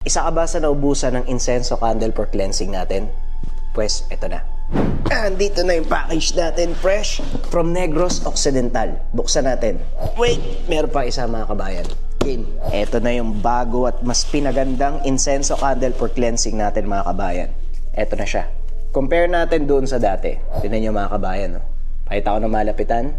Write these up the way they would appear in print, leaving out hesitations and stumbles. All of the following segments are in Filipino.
Isa ka ba sa naubusan ng incense candle for cleansing natin? Pues, eto na. Andito na yung package natin, fresh from Negros Occidental. Buksan natin. Wait, meron pa isa mga kabayan. Eto na yung bago at mas pinagandang incense candle for cleansing natin mga kabayan. Eto na siya. Compare natin doon sa dati. Tingnan nyo mga kabayan. No? Pakita ko na malapitan.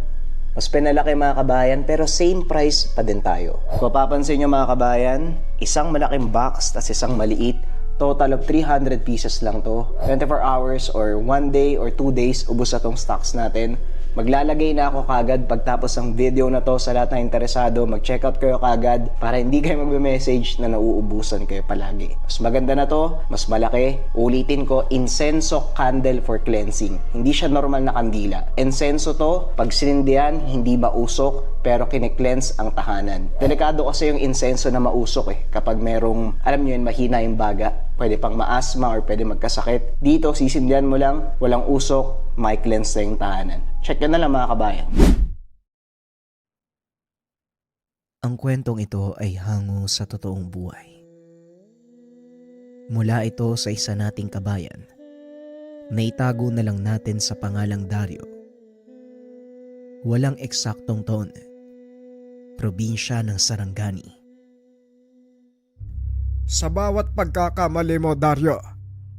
Mas pinalaki mga kabayan pero same price pa din tayo. Kung mapapansin nyo mga kabayan, isang malaking box tas isang maliit. Total of 300 pieces lang to. 24 hours or 1 day or 2 days ubos na tong stocks natin. Maglalagay na ako kagad pagtapos ng video na to sa lahat na interesado. Mag-check out kayo kagad para hindi kayo magme-message na nauubusan kayo palagi. Mas maganda na to, mas malaki. Ulitin ko, incenso candle for cleansing. Hindi siya normal na kandila. Incenso to, pag sinindihan, hindi mausok pero kine-cleanse ang tahanan. Delikado kasi yung incenso na mausok kapag merong, alam nyo yun, mahina yung baga. Pwede pang ma-asthma or pwede magkasakit. Dito, sisindihan mo lang, walang usok, may cleanse na yung tahanan. Check na lang mga kabayan. Ang kwentong ito ay hango sa totoong buhay. Mula ito sa isa nating kabayan na itago na lang natin sa pangalang Dario. Walang eksaktong taon. Probinsya ng Sarangani. Sa bawat pagkakamali mo, Dario,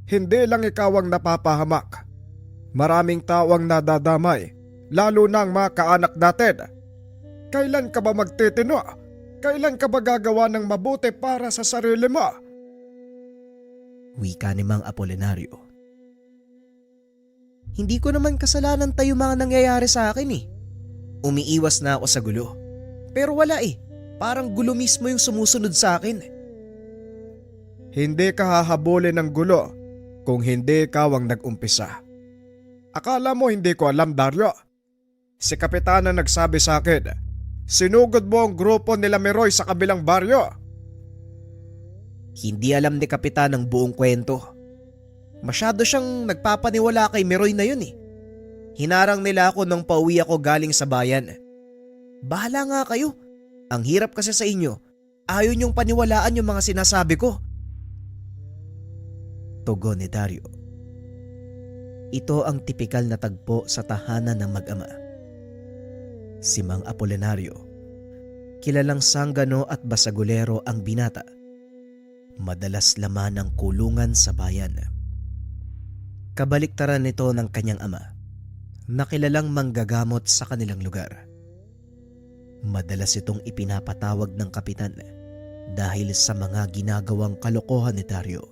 hindi lang ikaw ang napapahamak. Maraming tao ang nadadamay, lalo na ang mga kaanak natin. Kailan ka ba magtitino? Kailan ka ba gagawa ng mabuti para sa sarili mo? Wika ni Mang Apolinario. Hindi ko naman kasalanan tayo mga nangyayari sa akin Umiiwas na ako sa gulo. Pero wala Parang gulo mismo yung sumusunod sa akin. Hindi ka hahabulin ng gulo kung hindi ikaw ang nag-umpisa. Akala mo hindi ko alam, Dario? Si Kapitana nagsabi sa akin, sinugod mo ang grupo nila Meroy sa kabilang baryo. Hindi alam ni Kapitan ang buong kwento. Masyado siyang nagpapaniwala kay Meroy na yun Hinarang nila ako nang pauwi ako galing sa bayan. Bahala nga kayo. Ang hirap kasi sa inyo. Ayaw niyong paniwalaan yung mga sinasabi ko. Tugon ni Dario. Ito ang tipikal na tagpo sa tahanan ng mag-ama. Si Mang Apolinario, kilalang sanggano at basagulero ang binata. Madalas laman ng kulungan sa bayan. Kabaliktaran nito ng kanyang ama, na kilalang manggagamot sa kanilang lugar. Madalas itong ipinapatawag ng kapitan dahil sa mga ginagawang kalokohan ni Dario.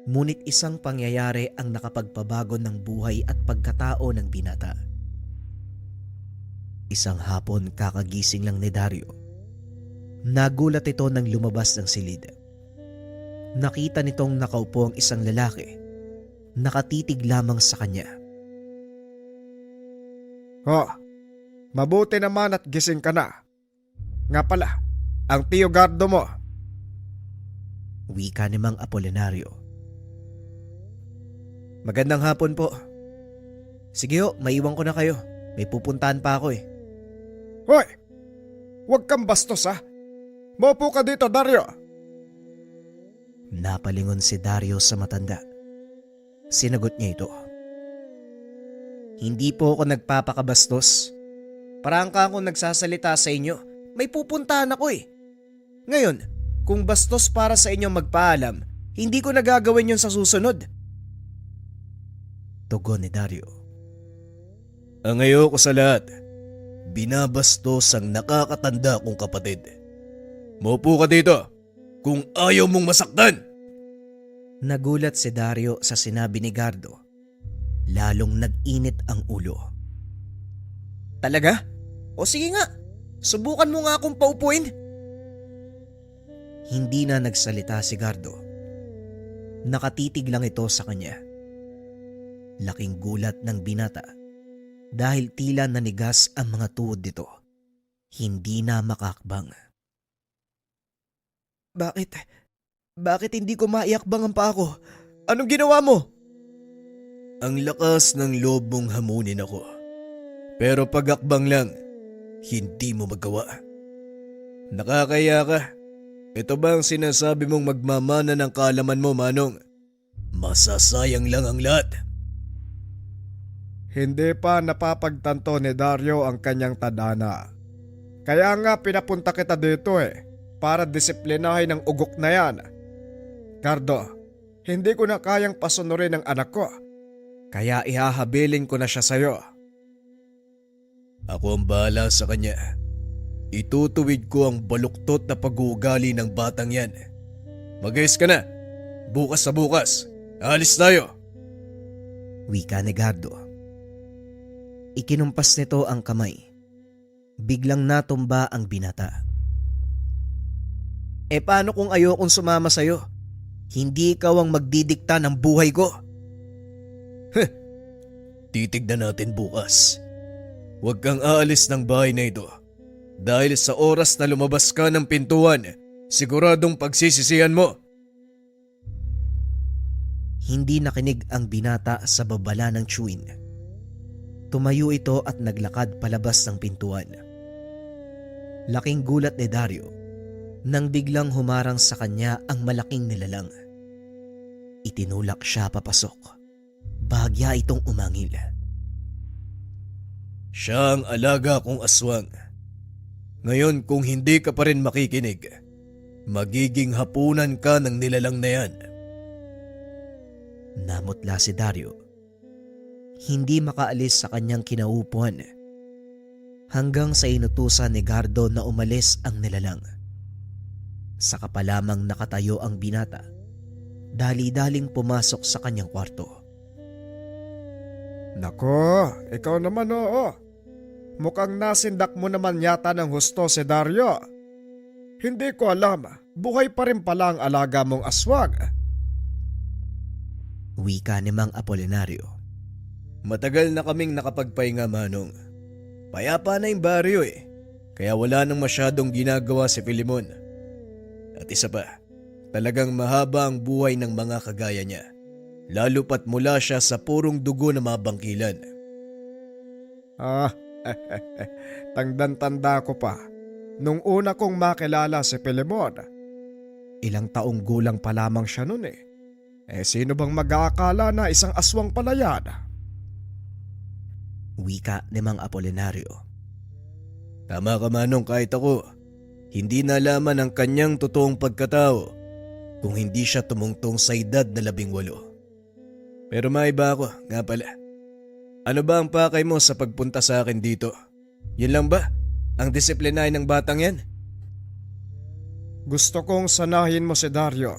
Ngunit isang pangyayari ang nakapagpabago ng buhay at pagkatao ng binata. Isang hapon kakagising lang ni Dario. Nagulat ito nang lumabas ng silid. Nakita nitong nakaupo ang isang lalaki. Nakatitig lamang sa kanya. Mabuti naman at gising ka na. Nga pala, ang Tio Gardo mo. Wika ni Mang Apolinario. Magandang hapon po. Sige maiwan ko na kayo. May pupuntahan pa ako Hoy! Huwag kang bastos Maupo ka dito, Dario. Napalingon si Dario sa matanda. Sinagot niya ito. Hindi po ako nagpapakabastos. Parang ka akong nagsasalita sa inyo. May pupuntahan ako Ngayon, kung bastos para sa inyong magpaalam, hindi ko nagagawin yun sa susunod. Tugon ni Dario. Ang ayoko sa lahat, binabastos ang nakakatanda kong kapatid. Maupo ka dito kung ayaw mong masaktan. Nagulat si Dario sa sinabi ni Gardo. Lalong nag-init ang ulo. Talaga? O sige nga, subukan mo nga akong paupuin. Hindi na nagsalita si Gardo. Nakatitig lang ito sa kanya. Laking gulat ng binata dahil tila nanigas ang mga tuhod nito. Hindi na makakbang. Bakit hindi ko maiakbang ang paa ko? Anong ginawa mo? Ang lakas ng loob mong hamunin ako. Pero pag-akbang lang, hindi mo magawa. Nakakaya ka. Ito ba ang sinasabi mong magmamana ng kaalaman mo, Manong? Masasayang lang ang lahat. Hindi pa napapagtanto ni Dario ang kanyang tadhana. Kaya nga pinapunta kita dito para disiplinahin ang ugok na yan. Gardo, hindi ko na kayang pasunurin ang anak ko. Kaya ihahabilin ko na siya sa'yo. Ako ang bahala sa kanya. Itutuwid ko ang baluktot na pag-uugali ng batang yan. Mag-ayos ka na. Bukas sa bukas. Alis tayo. Wika ni Gardo. Ikinumpas nito ang kamay. Biglang natumba ang binata. Paano kung ayokong sumama sa'yo? Hindi ikaw ang magdidikta ng buhay ko. Titignan natin bukas. Huwag kang aalis ng bahay na ito. Dahil sa oras na lumabas ka ng pintuan, siguradong pagsisisihan mo. Hindi nakinig ang binata sa babala ng chewin. Tumayo ito at naglakad palabas ng pintuan. Laking gulat ni Dario nang biglang humarang sa kanya ang malaking nilalang. Itinulak siya papasok. Bahagya itong umangil. Siya ang alaga kong aswang. Ngayon kung hindi ka pa rin makikinig, magiging hapunan ka ng nilalang na yan. Namutla si Dario. Hindi makaalis sa kanyang kinaupuan hanggang sa inutusan ni Gardo na umalis ang nilalang. Saka pa lamang nakatayo ang binata, dali-daling pumasok sa kanyang kwarto. Nako, ikaw naman oo. Mukhang nasindak mo naman yata ng husto si Dario. Hindi ko alam, buhay pa rin pala ang alaga mong aswang. Wika ni Mang Apolinario. Matagal na kaming nakapagpahinga, Manong. Payapa na yung baryo kaya wala nang masyadong ginagawa si Filimon. At isa pa, talagang mahaba ang buhay ng mga kagaya niya. Lalo pat mula siya sa purong dugo na mga bangkilan. Tandang-tanda ko pa. Nung una kong makilala si Filemon, ilang taong gulang pa lamang siya nun sino bang mag-aakala na isang aswang pala yan? Wika ni Mang Apolinario. Tama ka, Manong, kahit ako. Hindi nalaman ang kanyang totoong pagkatao kung hindi siya tumungtong sa edad na 18. Pero maiba ako, nga pala. Ano ba ang pakay mo sa pagpunta sa akin dito? Yun lang ba? Ang disiplinahin ng batang yan? Gusto kong sanahin mo si Dario.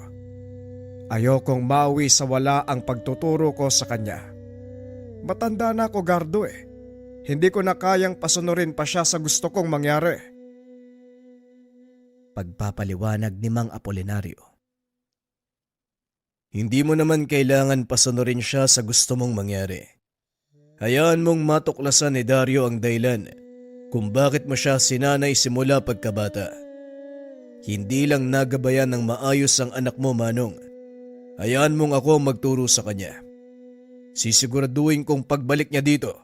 Ayokong mawi sa wala ang pagtuturo ko sa kanya. Matanda na ako, Gardo Hindi ko na kayang pasunurin pa siya sa gusto kong mangyari. Pagpapaliwanag ni Mang Apolinario. Hindi mo naman kailangan pasunurin siya sa gusto mong mangyari. Hayaan mong matuklasan ni Dario ang dahilan kung bakit mo siya sinanay simula pagkabata. Hindi lang nagabayan ng maayos ang anak mo, Manong. Hayaan mong ako magturo sa kanya. Sisiguraduhin kong pagbalik niya dito,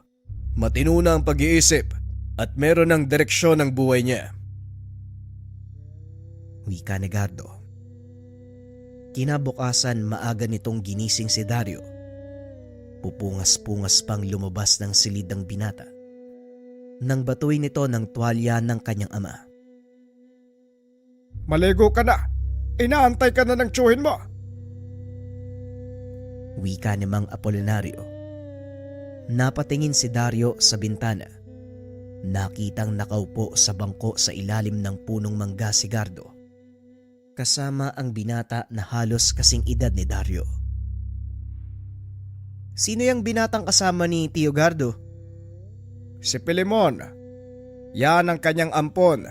matino na ang pag-iisip at meron ng direksyon ang buhay niya. Wika ni Gardo. Kinabukasan maaga nitong ginising si Dario. Pupungas-pungas pang lumabas ng silid ng binata nang batuin nito ng tuwalya ng kanyang ama. Maligo ka na! Inaantay ka na ng tsuhin mo! Wika ni Mang Apolinario. Napatingin si Dario sa bintana. Nakitang nakaupo sa bangko sa ilalim ng punong mangga si Gardo, kasama ang binata na halos kasing edad ni Dario. Sino yung binatang kasama ni Tio Gardo? Si Filemon. Yan ang kanyang ampon.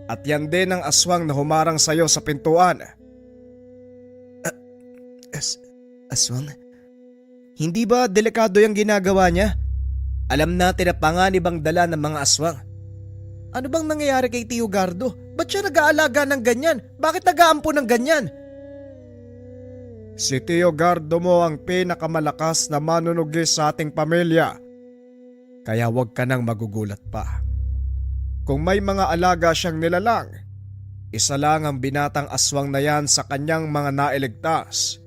At yan din ang aswang na humarang sayo sa pintuan. Aswang? Hindi ba delikado yung ginagawa niya? Alam natin na panganib ang dala ng mga aswang. Ano bang nangyayari kay Tio Gardo? Ba't siya nag-aalaga ng ganyan? Bakit nag-aampo ng ganyan? Si Tio Gardo mo ang pinakamalakas na manunugis sa ating pamilya. Kaya huwag ka nang magugulat pa. Kung may mga alaga siyang nilalang, Isa lang ang binatang aswang na yan sa kanyang mga nailigtas.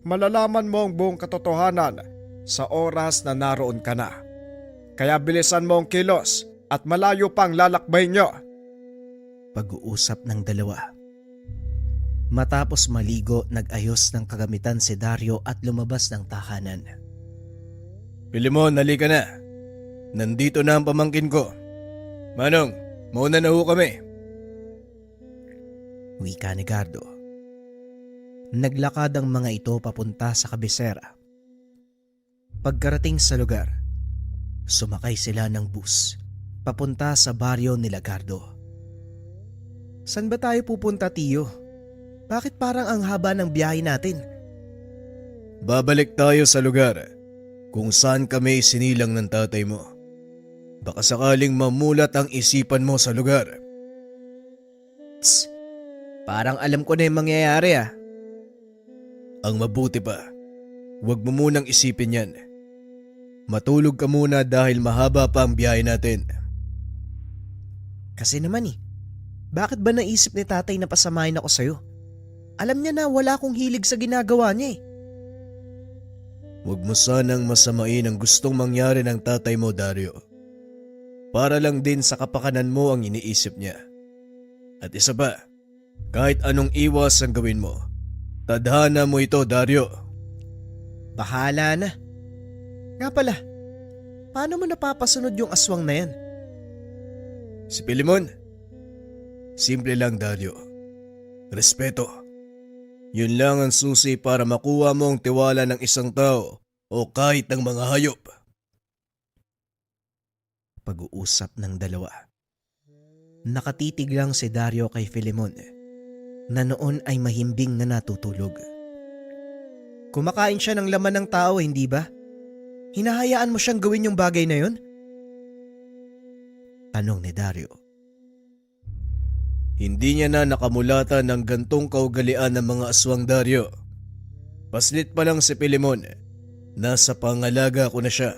Malalaman mo ang buong katotohanan sa oras na naroon ka na. Kaya bilisan mo ang kilos at malayo pang lalakbay nyo. Pag-uusap ng dalawa. Matapos maligo, nag-ayos ng kagamitan si Dario at lumabas ng tahanan. Filemon, halika na. Nandito na ang pamangkin ko. Manong, mauna na ho kami. Wika ni Gardo. Naglakad ang mga ito papunta sa kabisera. Pagkarating sa lugar, sumakay sila ng bus papunta sa baryo nila Gardo. San ba tayo pupunta, Tiyo? Bakit parang ang haba ng biyahe natin? Babalik tayo sa lugar kung saan kami sinilang ng tatay mo. Baka sakaling mamulat ang isipan mo sa lugar. Tss, parang alam ko na yung mangyayari ah. Ang mabuti pa, huwag mo munang isipin yan. Matulog ka muna dahil mahaba pa ang biyahe natin. Kasi naman bakit ba naisip ni tatay na pasamahin ako sa'yo? Alam niya na wala akong hilig sa ginagawa niya eh. Huwag mo sanang masamain ang gustong mangyari ng tatay mo, Dario. Para lang din sa kapakanan mo ang iniisip niya. At isa pa, kahit anong iwas ang gawin mo, tadhana mo ito, Dario. Bahala na. Nga pala, paano mo napapasunod yung aswang na yan? Si Filemon, simple lang, Dario. Respeto. Yun lang ang susi para makuha mo ang tiwala ng isang tao o kahit ng mga hayop. Pag-uusap ng dalawa. Nakatitig lang si Dario kay Filemon na noon ay mahimbing na natutulog. Kumakain siya ng laman ng tao, hindi ba? Hinahayaan mo siyang gawin yung bagay na yun? Tanong ni Dario. Hindi niya na nakamulatan ng gantong kaugalian ng mga aswang, Dario. Paslit pa lang si Filemon. Nasa pangalaga ko na siya.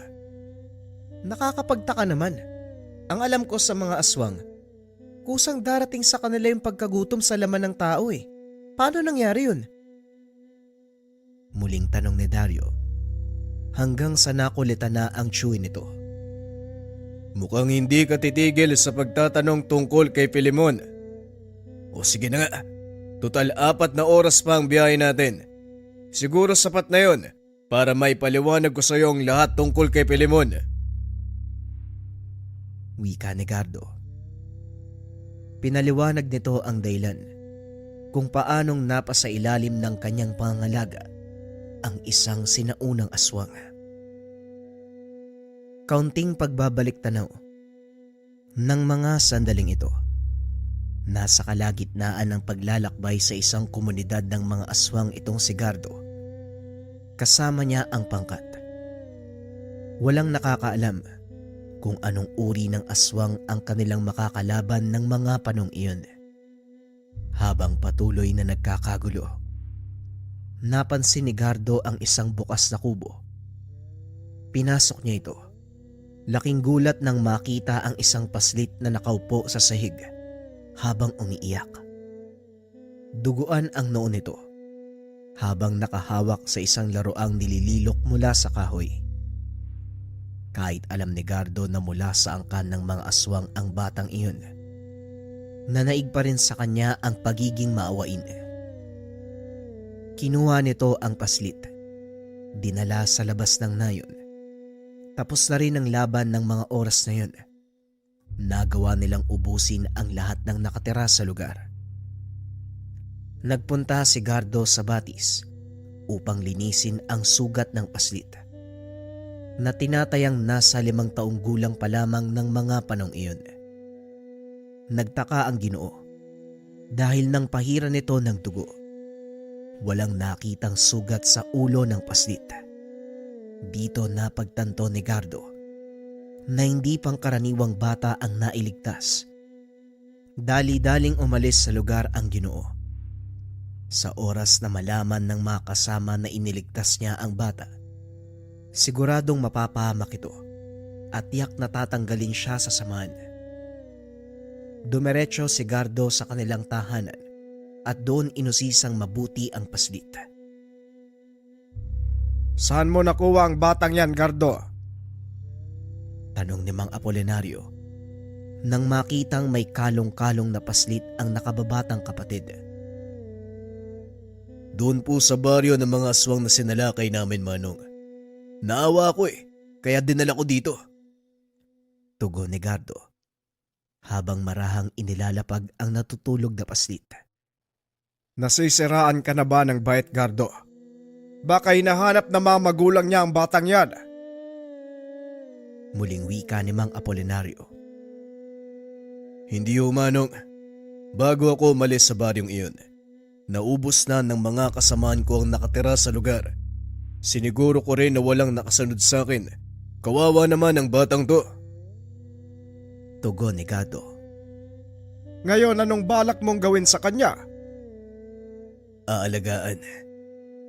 Nakakapagtaka naman. Ang alam ko sa mga aswang, kusang darating sa kanila yung pagkagutom sa laman ng tao eh. Paano nangyari yun? Muling tanong ni Dario. Hanggang sa nakulitan na ang chewy nito. Mukhang hindi ka titigil sa pagtatanong tungkol kay Filemon. O sige na nga, total 4 na oras pa ang biyahe natin. Siguro sapat na yon para maipaliwanag ko sa iyo ang lahat tungkol kay Filemon. Wika ni Gardo. Pinaliwanag nito ang dahilan kung paanong napasa ilalim ng kanyang pangangalaga ang isang sinaunang aswang. Kaunting pagbabalik tanaw ng mga sandaling ito. Nasa kalagitnaan ng paglalakbay sa isang komunidad ng mga aswang itong si Gardo. Kasama niya ang pangkat. Walang nakakaalam kung anong uri ng aswang ang kanilang makakalaban ng mga panong iyon. Habang patuloy na nagkakagulo, napansin ni Gardo ang isang bukas na kubo. Pinasok niya ito. Laking gulat nang makita ang isang paslit na nakaupo sa sahig habang umiiyak. Duguan ang noo nito habang nakahawak sa isang laruang nilililok mula sa kahoy. Kahit alam ni Gardo na mula sa angkan ng mga aswang ang batang iyon, nanaig pa rin sa kanya ang pagiging maawain. Kinuha nito ang paslit, dinala sa labas ng nayon. Tapos na rin ang laban ng mga oras na yun. Nagawa nilang ubusin ang lahat ng nakatira sa lugar. Nagpunta si Gardo sa batis upang linisin ang sugat ng paslit na tinatayang nasa 5 taong gulang pa lamang ng mga panong iyon. Nagtaka ang Ginoo dahil nang pahiran nito ng dugo, walang nakitang sugat sa ulo ng paslit. Dito napagtanto ni Gardo na hindi pangkaraniwang bata ang nailigtas. Dali-daling umalis sa lugar ang Ginoo. Sa oras na malaman ng mga kasama na iniligtas niya ang bata, siguradong mapapahamak ito at tiyak na tatanggalin siya sa samahan. Dumiretso si Gardo sa kanilang tahanan at doon inusisang mabuti ang paslit. Saan mo nakuha ang batang yan, Gardo? Tanong ni Mang Apolinario nang makitang may kalong-kalong na paslit ang nakababatang kapatid. Doon po sa baryo ng mga aswang na sinalakay namin, Manong. Naawa ako kaya dinala ko dito. Tugon ni Gardo habang marahang inilalapag ang natutulog na paslit. Nasisiraan ka na ba ng bait, Gardo? Baka hinahanap na mga magulang niya ang batang yan. Muling wika ni Mang Apolinario. Hindi ho, Manong. Bago ako umalis sa baryong iyon, naubos na ng mga kasamaan ko ang nakatira sa lugar. Siniguro ko rin na walang nakasunod sa akin. Kawawa naman ang batang to. Tugon ni Gardo. Ngayon, anong balak mong gawin sa kanya? Aalagaan.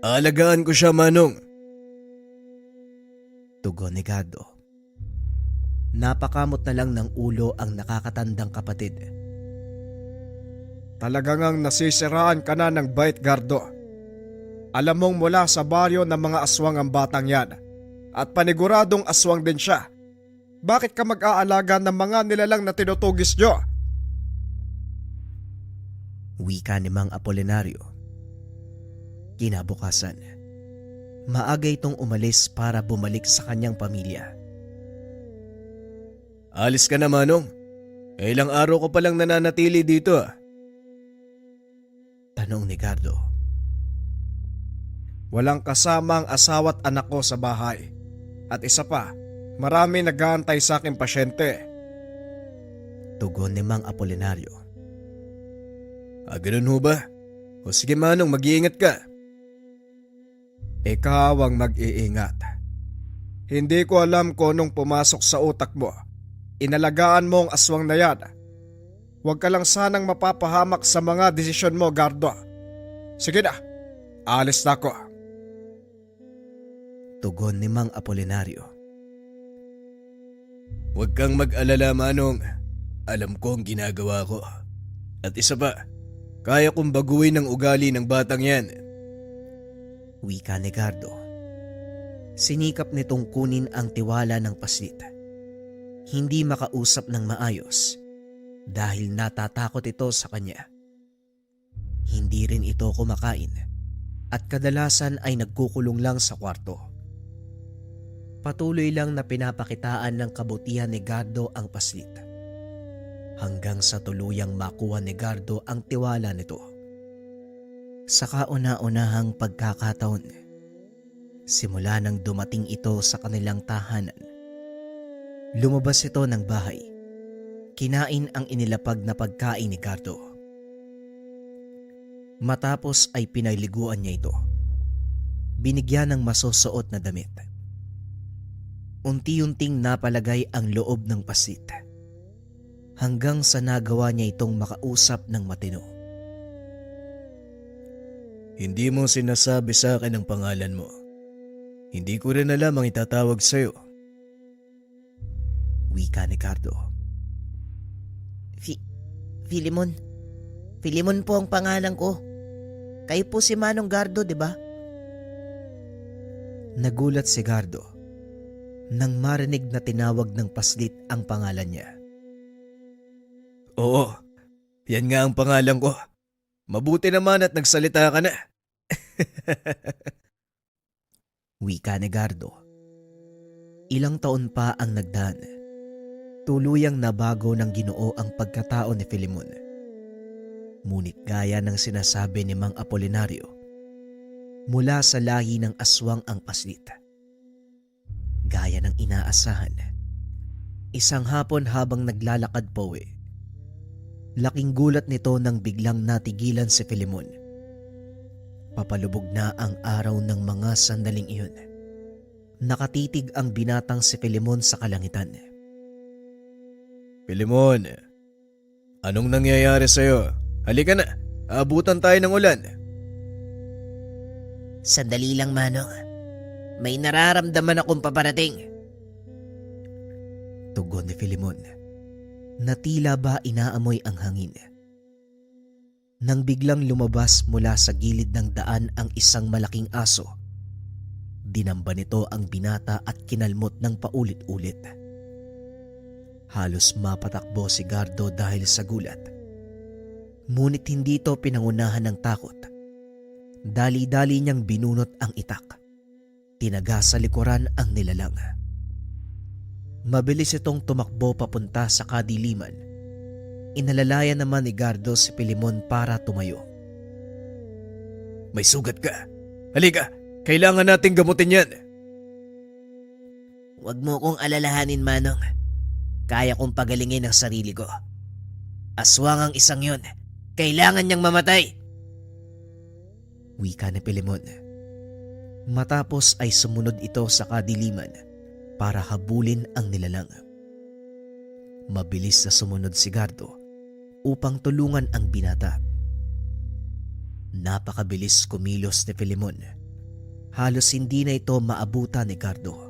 Aalagaan ko siya, Manong. Tugon ni Gardo. Napakamot na lang ng ulo ang nakakatandang kapatid. Talagang ang nasisiraan ka na ng bait, Gardo. Alam mong mula sa baryo ng mga aswang ang batang yan at paniguradong aswang din siya. Bakit ka mag-aalaga ng mga nilalang na tinutugis nyo? Wika ni Mang Apolinario. Kinabukasan, maaga itong umalis para bumalik sa kanyang pamilya. Alis ka na, Manong. Ilang araw ko palang nananatili dito. Tanong ni Gardo. Walang kasama ang asawa't anak ko sa bahay. At isa pa, marami nag-aantay sa aking pasyente. Tugon ni Mang Apolinario. Ganun ho ba? O sige, Manong, mag-iingat ka. Ikaw ang mag-iingat. Hindi ko alam kung anong pumasok sa utak mo. Inalagaan mo ang aswang na yan. Huwag ka lang sanang mapapahamak sa mga desisyon mo, Gardo. Sige na, alis na ako. Tugon ni Mang Apolinario. Huwag kang mag-alala, Manong. Alam ko ang ginagawa ko. At isa pa, kaya kong baguhin ang ugali ng batang yan. Wika ni Gardo. Sinikap nitong kunin ang tiwala ng paslit. Hindi makausap ng maayos dahil natatakot ito sa kanya. Hindi rin ito kumakain at kadalasan ay nagkukulong lang sa kwarto. Patuloy lang na pinapakitaan ng kabutihan ni Gardo ang paslit hanggang sa tuluyang makuha ni Gardo ang tiwala nito. Sa kauna-unahang pagkakataon, simula nang dumating ito sa kanilang tahanan, lumabas ito ng bahay. Kinain ang inilapag na pagkain ni Gardo. Matapos ay pinaliguan niya ito. Binigyan ng masusuot na damit. Unti-unting napalagay ang loob ng pasit hanggang sa nagawa niya itong makausap ng matino. Hindi mo sinasabi sa akin ang pangalan mo. Hindi ko rin alam ang itatawag sa'yo. Wika ni Gardo. Filimon. Filimon po ang pangalan ko. Kayo po si Manong Gardo, di ba? Nagulat si Gardo nang marinig na tinawag ng paslit ang pangalan niya. Oo, yan nga ang pangalan ko. Mabuti naman at nagsalita ka na. Wika ni Gardo. Ilang taon pa ang nagdaan. Tuluyang nabago ng Ginoo ang pagkatao ni Filimon. Ngunit gaya ng sinasabi ni Mang Apolinario, mula sa lahi ng aswang ang paslit. Gaya ng inaasahan, isang hapon habang naglalakad pauwi, laking gulat nito nang biglang natigilan si Filimon. Papalubog na ang araw ng mga sandaling iyon. Nakatitig ang binatang si Filimon sa kalangitan. Filimon, anong nangyayari sa'yo? Halika na, abutan tayo ng ulan. Sandali lang, Manong. May nararamdaman akong paparating. Tugon ni Filimon. na tila ba inaamoy ang hangin. Nang biglang lumabas mula sa gilid ng daan ang isang malaking aso, dinamba nito ang binata at kinalmot ng paulit-ulit. Halos mapatakbo si Gardo dahil sa gulat. Ngunit hindi ito pinangunahan ng takot. Dali-dali niyang binunot ang itak. Tinaga sa likuran ang nilalang. Mabilis itong tumakbo papunta sa kadiliman. Inalalayan naman ni Gardo si Pilimon para tumayo. May sugat ka. Halika, kailangan nating gamutin yan. Huwag mo kong alalahanin, Manong. Kaya kong pagalingin ang sarili ko. Aswang ang isang yun. Kailangan niyang mamatay. Wika ni Pilimon. Matapos ay sumunod ito sa kadiliman para habulin ang nilalang. Mabilis na sumunod si Gardo upang tulungan ang binata. Napakabilis kumilos ni Pilimon. Halos hindi na ito maabutan ni Gardo.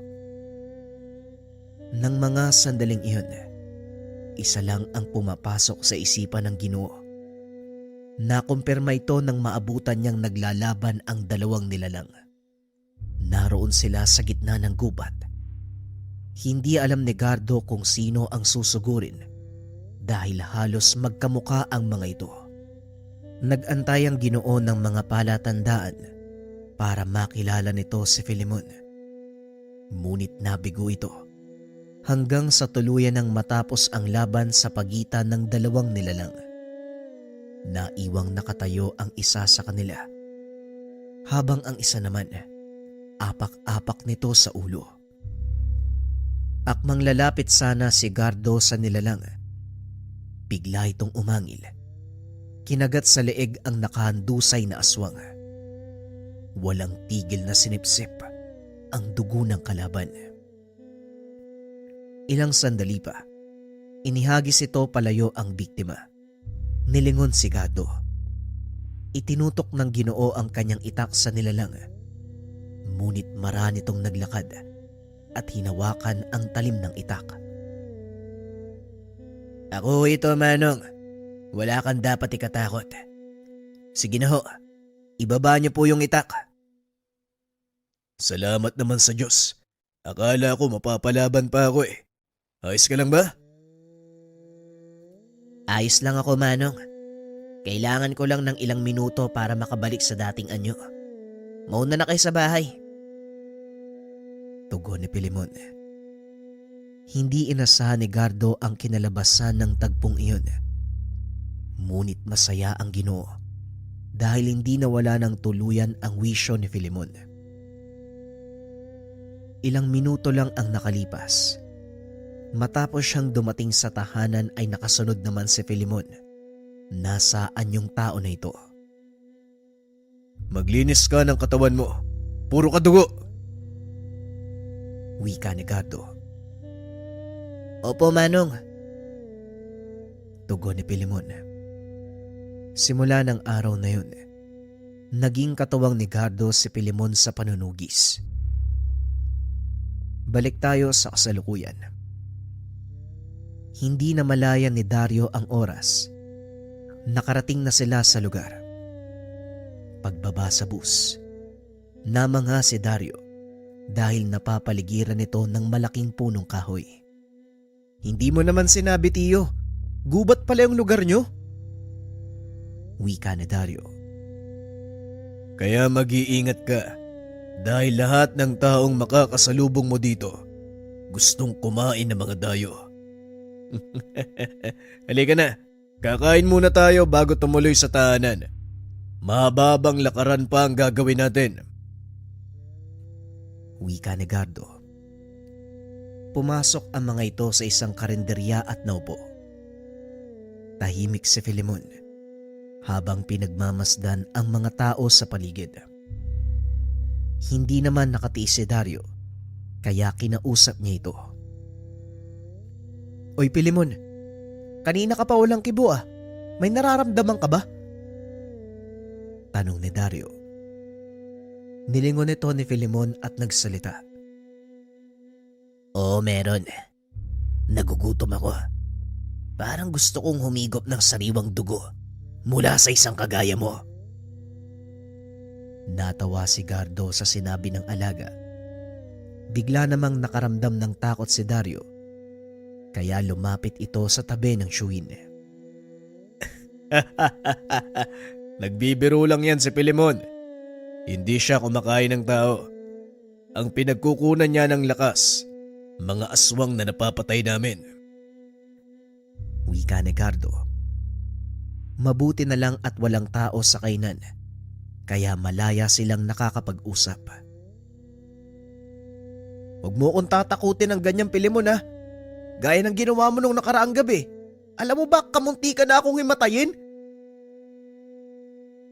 Nang mga sandaling iyon, isa lang ang pumapasok sa isipan ng Ginoo. Nakumpirma ito nang maabutan niyang naglalaban ang dalawang nilalang. Naroon sila sa gitna ng gubat. Hindi alam ni Gardo kung sino ang susugurin dahil halos magkamuka ang mga ito. Nag-antay ang Ginoo ng mga palatandaan para makilala nito si Filemon. Ngunit nabigo ito hanggang sa tuluyan ng matapos ang laban sa pagitan ng dalawang nilalang. Naiwang nakatayo ang isa sa kanila habang ang isa naman apak-apak nito sa ulo. Akmang lalapit sana si Gardo sa nilalang. Bigla itong umangil. Kinagat sa leeg ang nakahandusay na aswang. Walang tigil na sinipsip ang dugo ng kalaban. Ilang sandali pa, inihagis ito palayo ang biktima. Nilingon si Gardo. Itinutok ng Ginoo ang kanyang itak sa nilalang. Ngunit mara nitong naglakad at hinawakan ang talim ng itak. Ako ito, Manong. Wala kang dapat ikatakot. Sige na ho, ibaba niyo po yung itak. Salamat naman sa Diyos. Akala ko mapapalaban pa ako eh. Ayos ka lang ba? Ayos lang ako, Manong. Kailangan ko lang ng ilang minuto para makabalik sa dating anyo. Mauna na kayo sa bahay. Tugon ni Pilimon. Hindi inasahan ni Gardo ang kinalabasan ng tagpong iyon. Ngunit masaya ang Ginoo dahil hindi nawala ng tuluyan ang wisyo ni Filemon. Ilang minuto lang ang nakalipas. Matapos siyang dumating sa tahanan ay nakasunod naman si Filemon. Nasaan yung tao na ito? Maglinis ka ng katawan mo. Puro ka dugo. Wika ni Gardo. Opo, Manong. Tugon ni Pilimon. Simula ng araw na yun, naging katuwang ni Gardo si Pilimon sa panunugis. Balik tayo sa kasalukuyan. Hindi na malayan ni Dario ang oras. Nakarating na sila sa lugar. Pagbaba sa bus, namangha si Dario dahil napapaligiran nito ng malaking punong kahoy. Hindi mo naman sinabi, Tiyo. Gubat pala yung lugar nyo. Wika ni Dario. Kaya mag-iingat ka dahil lahat ng taong makakasalubong mo dito gustong kumain ng mga dayo. Halika na, kakain muna tayo bago tumuloy sa tahanan. Mahababang lakaran pa ang gagawin natin. Wika ni Gardo. Pumasok ang mga ito sa isang karinderya at naupo. Tahimik si Filemon habang pinagmamasdan ang mga tao sa paligid. Hindi naman nakatiis si Dario kaya kinausap niya ito. Oy, Pilimon. Kanina ka pa walang kibo ah. May nararamdaman ka ba? Tanong ni Dario. Nilingon ito ni Filemon at nagsalita. Oo, meron. Nagugutom ako. Parang gusto kong humigop ng sariwang dugo mula sa isang kagaya mo. Natawa si Gardo sa sinabi ng alaga. Bigla namang nakaramdam ng takot si Dario, kaya lumapit ito sa tabi ng Shuin. Nagbibiro lang yan si Pilimon. Hindi siya kumakain ng tao. Ang pinagkukunan niya ng lakas, mga aswang na napapatay namin. Wika ni Gardo. Mabuti na lang at walang tao sa kainan, kaya malaya silang nakakapag-usap. Huwag mo akong tatakutin ng ganyang Pilimon ha. Gaya ng ginawa mo nung nakaraang gabi. Alam mo ba, kamunti ka na akong himatayin?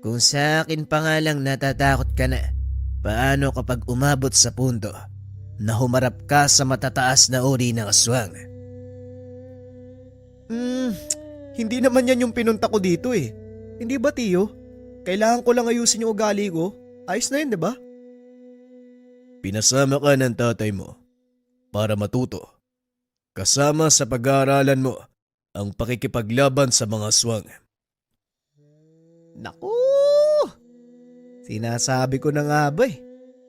Kung sa akin pa nga lang natatakot ka na, paano kapag umabot sa punto na humarap ka sa matataas na uri ng aswang? Hindi naman yan yung pinunta ko dito eh. Hindi ba, Tiyo? Kailangan ko lang ayusin yung ugali ko. Ayos na yun, di ba? Pinasama ka ng tatay mo para matuto. Kasama sa pag-aaralan mo ang pakikipaglaban sa mga aswang. Naku! Sinasabi ko na nga ba eh.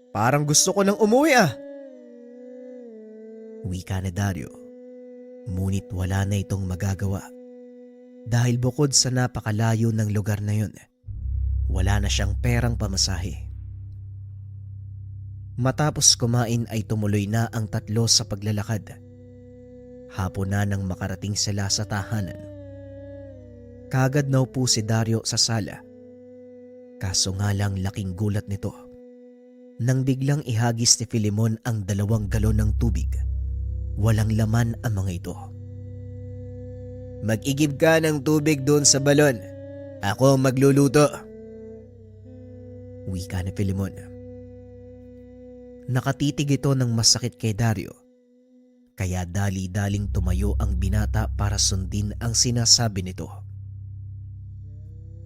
Parang gusto ko nang umuwi ah. Wika ni Dario. Ngunit wala na itong magagawa. Dahil bukod sa napakalayo ng lugar na yun, wala na siyang perang pamasahe. Matapos kumain ay tumuloy na ang tatlo sa paglalakad. Hapon na nang makarating sila sa tahanan. Kagad naupo si Dario sa sala. Kaso nga lang laking gulat nito nang biglang ihagis ni Filemon ang 2 galon ng tubig. Walang laman ang mga ito. Mag-igib ka ng tubig doon sa balon. Ako ang magluluto. Wika ni Filemon. Nakatitig ito ng masakit kay Dario. Kaya dali-daling tumayo ang binata para sundin ang sinasabi nito.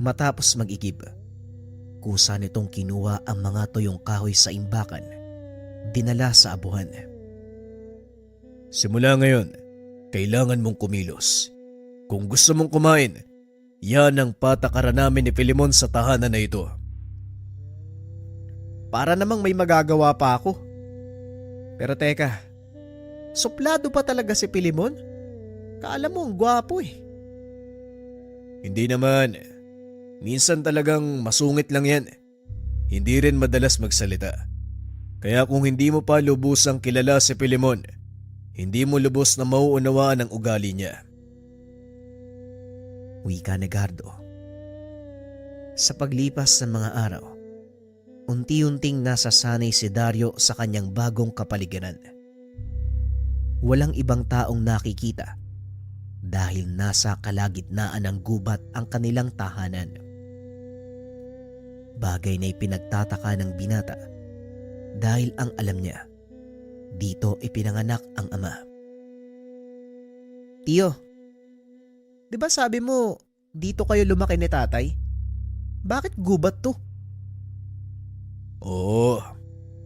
Matapos mag-igib, kusa nitong kinuha ang mga tuyong kahoy sa imbakan, dinala sa abuhan. Simula ngayon, kailangan mong kumilos. Kung gusto mong kumain, yan ang patakaran namin ni Filemon sa tahanan na ito. Para namang may magagawa pa ako. Pero teka, suplado pa talaga si Filemon? Kaalam mo ang gwapo eh. Hindi naman. Minsan talagang masungit lang yan. Hindi rin madalas magsalita. Kaya kung hindi mo pa lubusang kilala si Filemon, hindi mo lubos na mauunawaan ang ugali niya. Wika ni Gardo. Sa paglipas ng mga araw, unti-unting nasasanay si Dario sa kanyang bagong kapaligiran. Walang ibang taong nakikita dahil nasa kalagitnaan ng gubat ang kanilang tahanan. Bagay na ipinagtataka ng binata dahil ang alam niya, dito ipinanganak ang ama. Tiyo, di ba sabi mo dito kayo lumaki ni tatay? Bakit gubat to? Oo,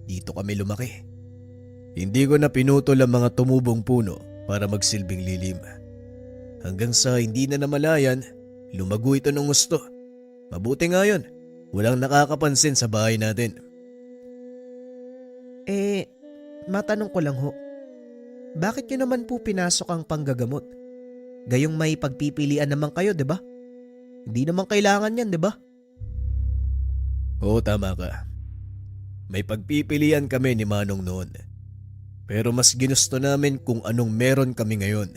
dito kami lumaki. Hindi ko na pinutol ang mga tumubong puno para magsilbing lilim. Hanggang sa hindi na namalayan, lumago ito ng gusto. Mabuti nga yun, walang nakakapansin sa bahay natin. Matanong ko lang ho. Bakit nyo naman po pinasok ang panggagamot? Gayong may pagpipilian naman kayo, di ba? Hindi naman kailangan yan, di ba? Oo, tama ka. May pagpipilian kami ni Manong noon. Pero mas ginusto namin kung anong meron kami ngayon.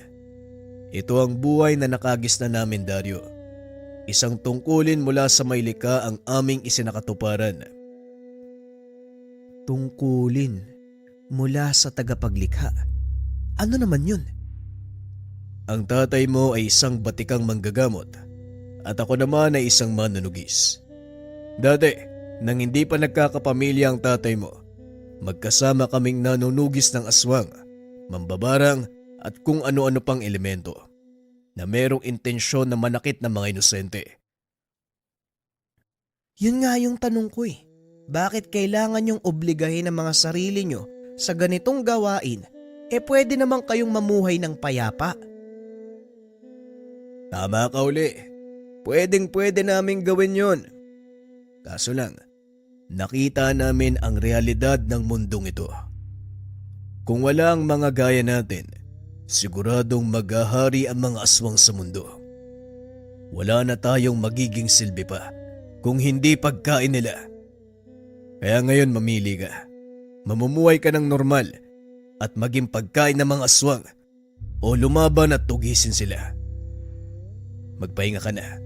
Ito ang buhay na nakagis na namin, Dario. Isang tungkulin mula sa may likha ang aming isinakatuparan. Tungkulin mula sa tagapaglikha. Ano naman yun? Ang tatay mo ay isang batikang manggagamot at ako naman ay isang manunugis. Dati, nang hindi pa nagkakapamilya ang tatay mo, magkasama kaming nanunugis ng aswang, mambabarang at kung ano-ano pang elemento na merong intensyon na manakit ng mga inosente. Yun nga yung tanong ko eh. Bakit kailangan yung obligahin ang mga sarili nyo sa ganitong gawain? Pwede naman kayong mamuhay ng payapa. Tama ka uli. Pwedeng-pwede namin gawin yon. Kaso lang, nakita namin ang realidad ng mundong ito. Kung wala ang mga gaya natin, siguradong maghahari ang mga aswang sa mundo. Wala na tayong magiging silbi pa kung hindi pagkain nila. Kaya ngayon mamili ka. Mamumuhay ka ng normal at maging pagkain ng mga aswang o lumaban at tugisin sila. Magpahinga ka na.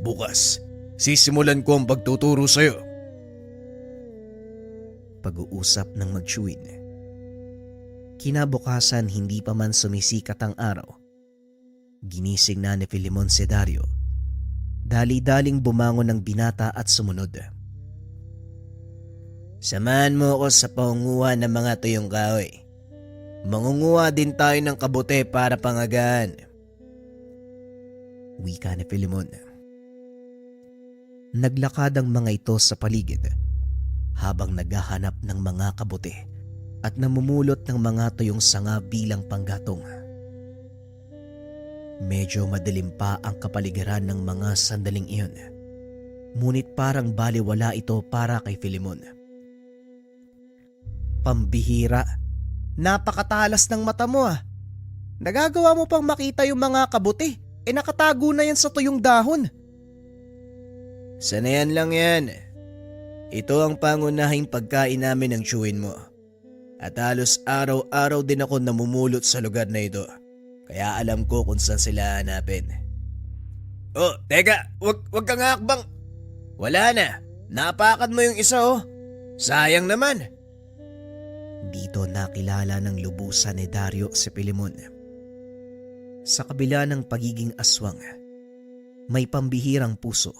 Bukas, sisimulan ko ang pagtuturo sa'yo. Pag-uusap ng magtsuwin. Kinabukasan hindi pa man sumisikat ang araw. Ginising na ni Filemon si Dario. Dali-daling bumangon ng binata at sumunod. Samahan mo ako sa pangunguha ng mga tuyong kahoy. Mangunguha din tayo ng kabute para pangagaan. Wika ni Filemon. Naglakad ang mga ito sa paligid habang naghahanap ng mga kabute at namumulot ng mga tuyong sanga bilang panggatong. Medyo madilim pa ang kapaligiran ng mga sandaling iyon. Ngunit parang baliwala ito para kay Filemon. Pambihira, napakatalas ng mata mo ah. Nagagawa mo pang makita yung mga kabuti. Nakatago na yan sa tuyong dahon. Sanayan lang yan. Ito ang pangunahing pagkain namin ng tiyuhin mo. At halos araw-araw din ako namumulot sa lugar na ito. Kaya alam ko kung saan sila hanapin. Oh, teka, wag kang hakbang. Wala na, napakan mo yung isa oh. Sayang naman. Dito nakilala ng lubusan ni Dario si Filemon. Sa kabila ng pagiging aswang, may pambihirang puso.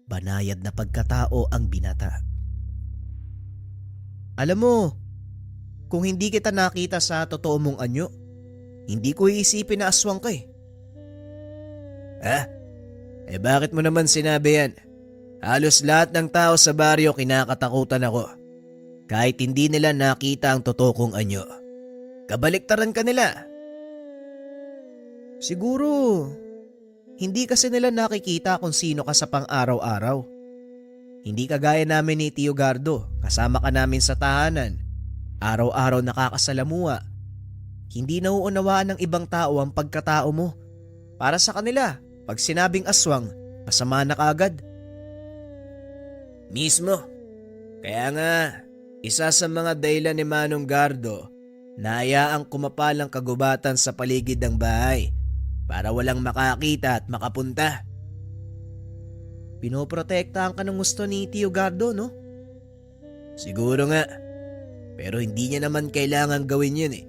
Banayad na pagkatao ang binata. Alam mo, kung hindi kita nakita sa totoo mong anyo, hindi ko iisipin na aswang ka eh. Ha? Bakit mo naman sinabi yan? Halos lahat ng tao sa baryo kinakatakutan ako. Kahit hindi nila nakita ang totoo kong anyo. Kabaliktaran ka nila. Siguro, hindi kasi nila nakikita kung sino ka sa pang-araw-araw. Hindi kagaya namin ni Tio Gardo, kasama ka namin sa tahanan. Araw-araw nakakasalamuha. Hindi nauunawaan ng ibang tao ang pagkatao mo. Para sa kanila, pag sinabing aswang, masama na kaagad. Mismo. Kaya nga, isa sa mga dahilan ni Manong Gardo na hayaang kumapalang kagubatan sa paligid ng bahay para walang makakita at makapunta. Pinoprotektahan ka ng gusto ni Tio Gardo, no? Siguro nga. Pero hindi niya naman kailangan gawin yun eh.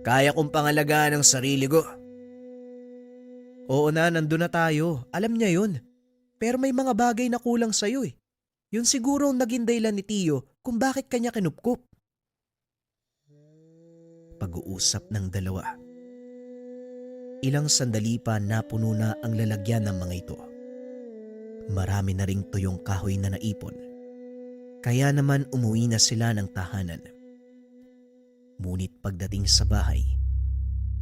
Kaya kong pangalagaan ang sarili ko. Oo na, nandun na tayo. Alam niya yun. Pero may mga bagay na kulang sa'yo eh. Yun siguro ang naging dahilan ni Tio kung bakit kanya kinupkup. Pag-uusap ng dalawa. Ilang sandali pa napuno na ang lalagyan ng mga ito. Marami na ring tuyong kahoy na naipon. Kaya naman umuwi na sila ng tahanan. Ngunit pagdating sa bahay,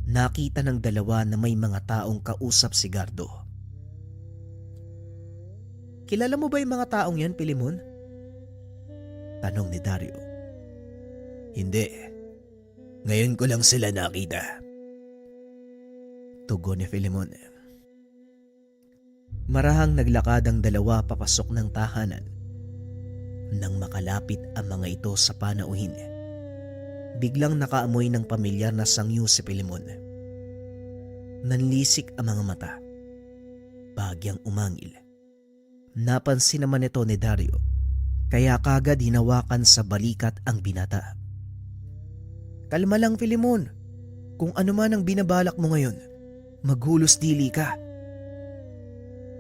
nakita ng dalawa na may mga taong kausap si Gardo. Kilala mo ba yung mga taong yan, Filemon? Tanong ni Dario. Hindi. Ngayon ko lang sila nakita. Tugon ni Filemon. Marahang naglakad ang dalawa papasok ng tahanan. Nang makalapit ang mga ito sa panauhin, biglang nakaamoy ng pamilyar na sangyo si Filemon. Nanlisik ang mga mata. Bagyang umangil. Napansin naman ito ni Dario, kaya kagad hinawakan sa balikat ang binata. Kalma lang, Filemon. Kung ano man ang binabalak mo ngayon, maghulos dili ka.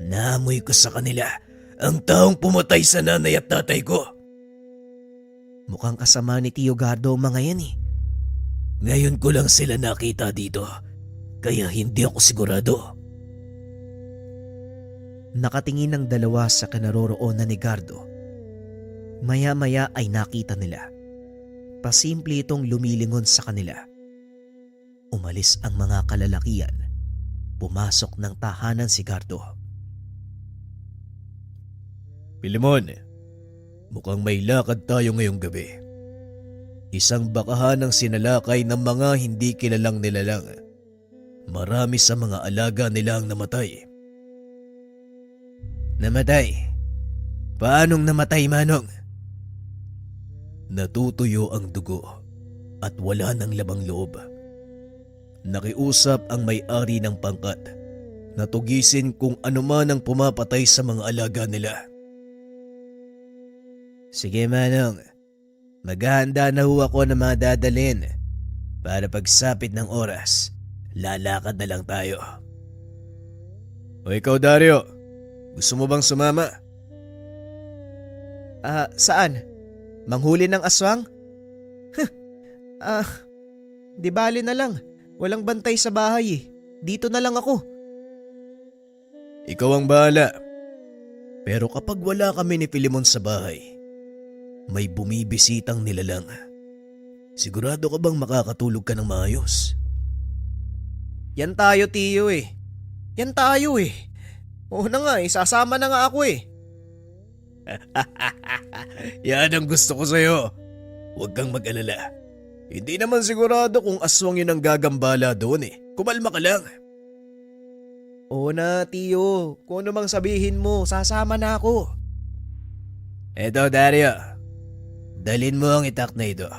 Naamoy ko sa kanila ang taong pumatay sa nanay at tatay ko. Mukhang kasama ni Tio Gardo mga yan eh. Ngayon ko lang sila nakita dito, kaya hindi ako sigurado. Nakatingin ng dalawa sa kinaroroonan ni Gardo. Maya-maya ay nakita nila. Pasimple itong lumilingon sa kanila. Umalis ang mga kalalakian pumasok ng tahanan si Gardo. Filemon, mukhang may lakad tayo ngayong gabi. Isang bakahan ang sinalakay ng mga hindi kilalang nilalang. Marami sa mga alaga nila ang namatay. Namatay? Paanong namatay, Manong? Natutuyo ang dugo at wala ng labang loob. Nakiusap ang may-ari ng pangkat na tugisin kung ano man ang pumapatay sa mga alaga nila. Sige, Manong. Maghahanda na ho ako ng mga dadalhin para pagsapit ng oras, lalakad na lang tayo. O ikaw, Dario, gusto mo bang sumama? Saan? Manghuli ng aswang? Di bali na lang. Walang bantay sa bahay eh. Dito na lang ako. Ikaw ang bahala. Pero kapag wala kami ni Filemon sa bahay, may bumibisitang nilalang. Sigurado ka bang makakatulog ka ng maayos? Yan tayo, Tiyo eh. Yan tayo eh. Oo na nga eh, sasama na nga ako eh. Yan ang gusto ko sa'yo. Huwag kang mag-alala. Hindi naman sigurado kung aswang yun ang gagambala doon eh. Kumalma ka lang. Oo na, Tiyo. Kung ano mang sabihin mo, sasama na ako. Eto, Dario. Dalhin mo ang itak na ito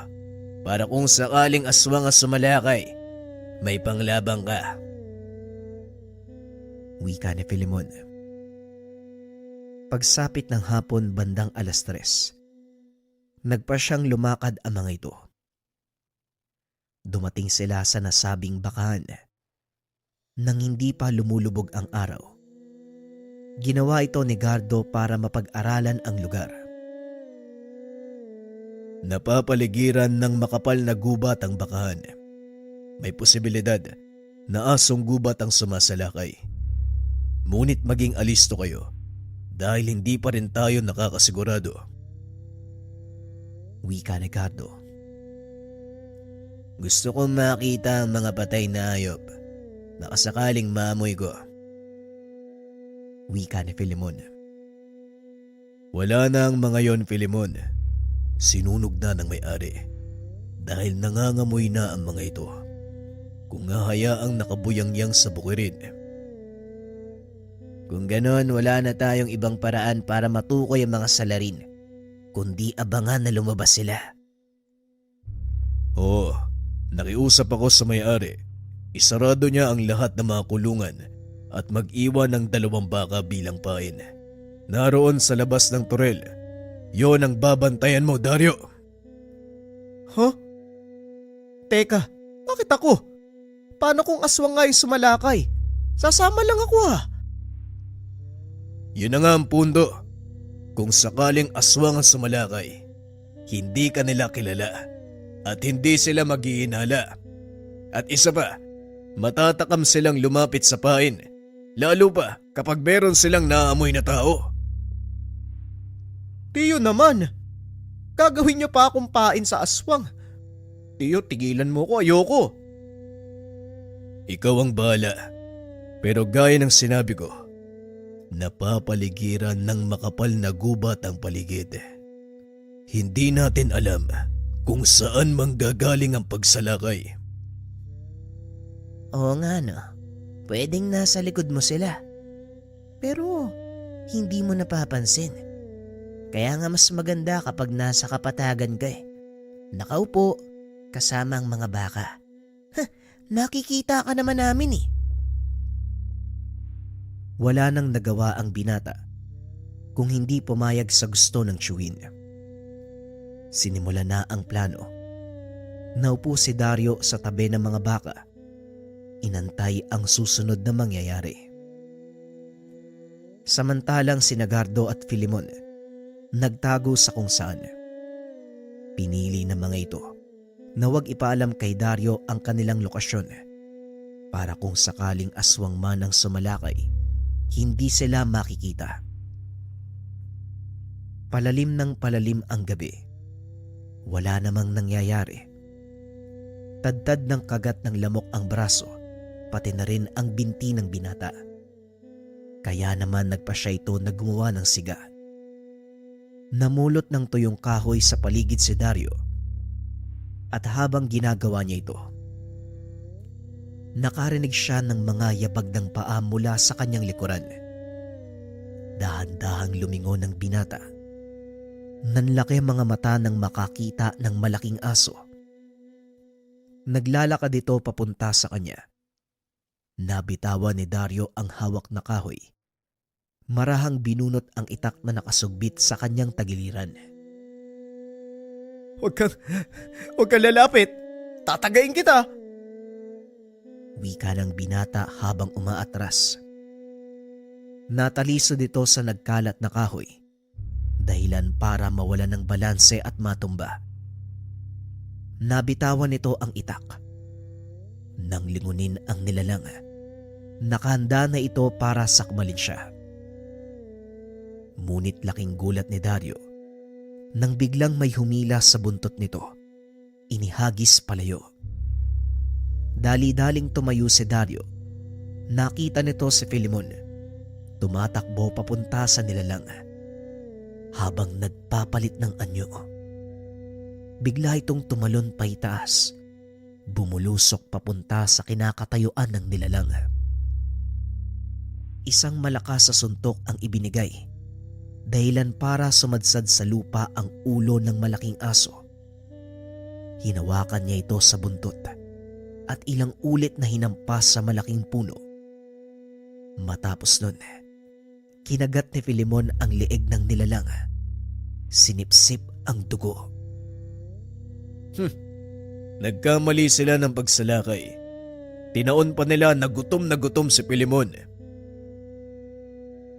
para kung sakaling aswang ang sumalakay, may panglabang ka. Wika ni Filemon. Pagsapit ng hapon bandang 3:00, nagpa siyang lumakad ang mga ito. Dumating sila sa nasabing bakahan nang hindi pa lumulubog ang araw. Ginawa ito ni Gardo para mapag-aralan ang lugar. Napapaligiran ng makapal na gubat ang bakahan. May posibilidad na asong gubat ang sumasalakay. Ngunit maging alisto kayo dahil hindi pa rin tayo nakakasigurado. Wika ni Gardo. Gusto kong makita ang mga patay na hayop. Nakasakaling maamoy ko. Wika ni Filemon. Wala na ang mga yon, Filemon. Sinunog na ng may-ari dahil nangangamoy na ang mga ito. Kung hahayaang nakabuyangyang sa bukirin. Kung ganon, wala na tayong ibang paraan para matukoy ang mga salarin, kundi abangan na lumabas sila. Oo, nakiusap ako sa may-ari. Isarado niya ang lahat ng mga kulungan at mag-iwan ng 2 baka bilang pain. Naroon sa labas ng turel. Yon ang babantayan mo, Dario. Huh? Teka, bakit ako? Paano kung aswang nga yung sumalakay? Sasama lang ako ah. Yun na nga ang punto. Kung sakaling aswang ang sumalakay, hindi ka nila kilala at hindi sila maghihinala. At isa pa, matatakam silang lumapit sa pain, lalo pa kapag meron silang naamoy na tao. Tiyo naman, gagawin niyo pa akong pain sa aswang. Tiyo, tigilan mo ko, ayoko. Ikaw ang bahala. Pero gaya ng sinabi ko, napapaligiran ng makapal na gubat ang paligid. Hindi natin alam kung saan manggagaling ang pagsalakay. Oo nga no, pwedeng nasa likod mo sila. Pero hindi mo napapansin. Kaya nga mas maganda kapag nasa kapatagan ka eh. Nakaupo, kasama ang mga baka. Nakikita ka naman namin eh. Wala nang nagawa ang binata kung hindi pumayag sa gusto ng tiyuhin. Sinimula na ang plano. Naupo si Dario sa tabi ng mga baka. Inantay ang susunod na mangyayari. Samantalang sina Gardo at Filemon nagtago sa kung saan. Pinili ng mga ito na huwag ipaalam kay Dario ang kanilang lokasyon para kung sakaling aswang man ang sumalakay, hindi sila makikita. Palalim ng palalim ang gabi. Wala namang nangyayari. Tadtad ng kagat ng lamok ang braso pati na rin ang binti ng binata. Kaya naman nagpa siya ito na gumawa ng siga. Namulot ng tuyong kahoy sa paligid si Dario at habang ginagawa niya ito, nakarinig siya ng mga yabag ng paa mula sa kanyang likuran. Dahan-dahang lumingon ng binata. Nanlaki mga mata nang makakita ng malaking aso. Naglalakad ito papunta sa kanya. Nabitawan ni Dario ang hawak na kahoy. Marahang binunot ang itak na nakasugbit sa kanyang tagiliran. Huwag kang lalapit. Tatagayin kita. Wika ng binata habang umaatras. Nataliso dito sa nagkalat na kahoy, dahilan para mawala ng balanse at matumba. Nabitawan nito ang itak. Nang lingunin ang nilalang, nakahanda na ito para sakmalin siya. Ngunit laking gulat ni Dario nang biglang may humila sa buntot nito. Inihagis palayo. Dali-daling tumayo si Dario. Nakita nito si Filemon. Tumatakbo papunta sa nilalang habang nagpapalit ng anyo. Bigla itong tumalon pa itaas. Bumulusok papunta sa kinakatayuan ng nilalang. Isang malakas sa suntok ang ibinigay, dahilan para sumadsad sa lupa ang ulo ng malaking aso. Hinawakan niya ito sa buntot at ilang ulit na hinampas sa malaking puno. Matapos nun, kinagat ni Filemon ang leeg ng nilalang. Sinipsip ang dugo. Nagkamali sila ng pagsalakay. Tinaon pa nila na gutom si Filemon.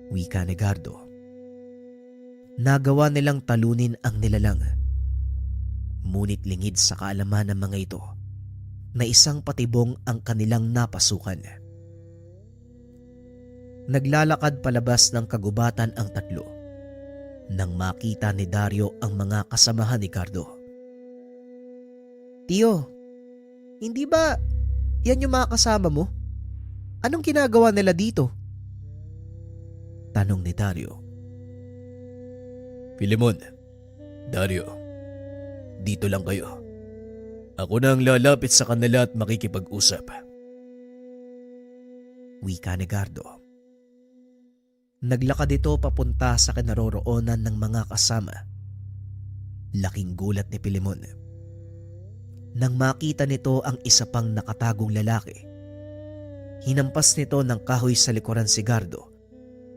Wika ni Gardo. Nagawa nilang talunin ang nilalang. Ngunit lingid sa kaalaman ng mga ito na isang patibong ang kanilang napasukan. Naglalakad palabas ng kagubatan ang tatlo nang makita ni Dario ang mga kasamahan ni Gardo. Tiyo, hindi ba yan yung mga kasama mo? Anong ginagawa nila dito? Tanong ni Dario. Filemon, Dario, dito lang kayo. Ako na ang lalapit sa kanila at makikipag-usap. Wika ni Gardo. Naglakad ito papunta sa kinaroroonan ng mga kasama. Laking gulat ni Filemon nang makita nito ang isa pang nakatagong lalaki. Hinampas nito ng kahoy sa likuran si Gardo,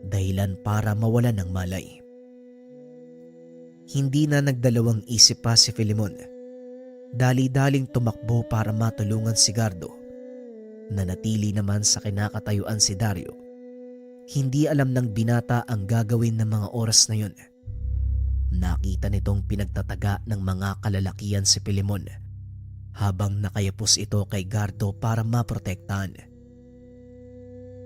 dahilan para mawala ng malay. Hindi na nagdalawang isip pa si Filemon. Dali-daling tumakbo para matulungan si Gardo. Nanatili naman sa kinakatayuan si Dario. Hindi alam ng binata ang gagawin ng mga oras na yun. Nakita nitong pinagtataga ng mga kalalakian si Filemon habang nakayapos ito kay Gardo para maprotektahan.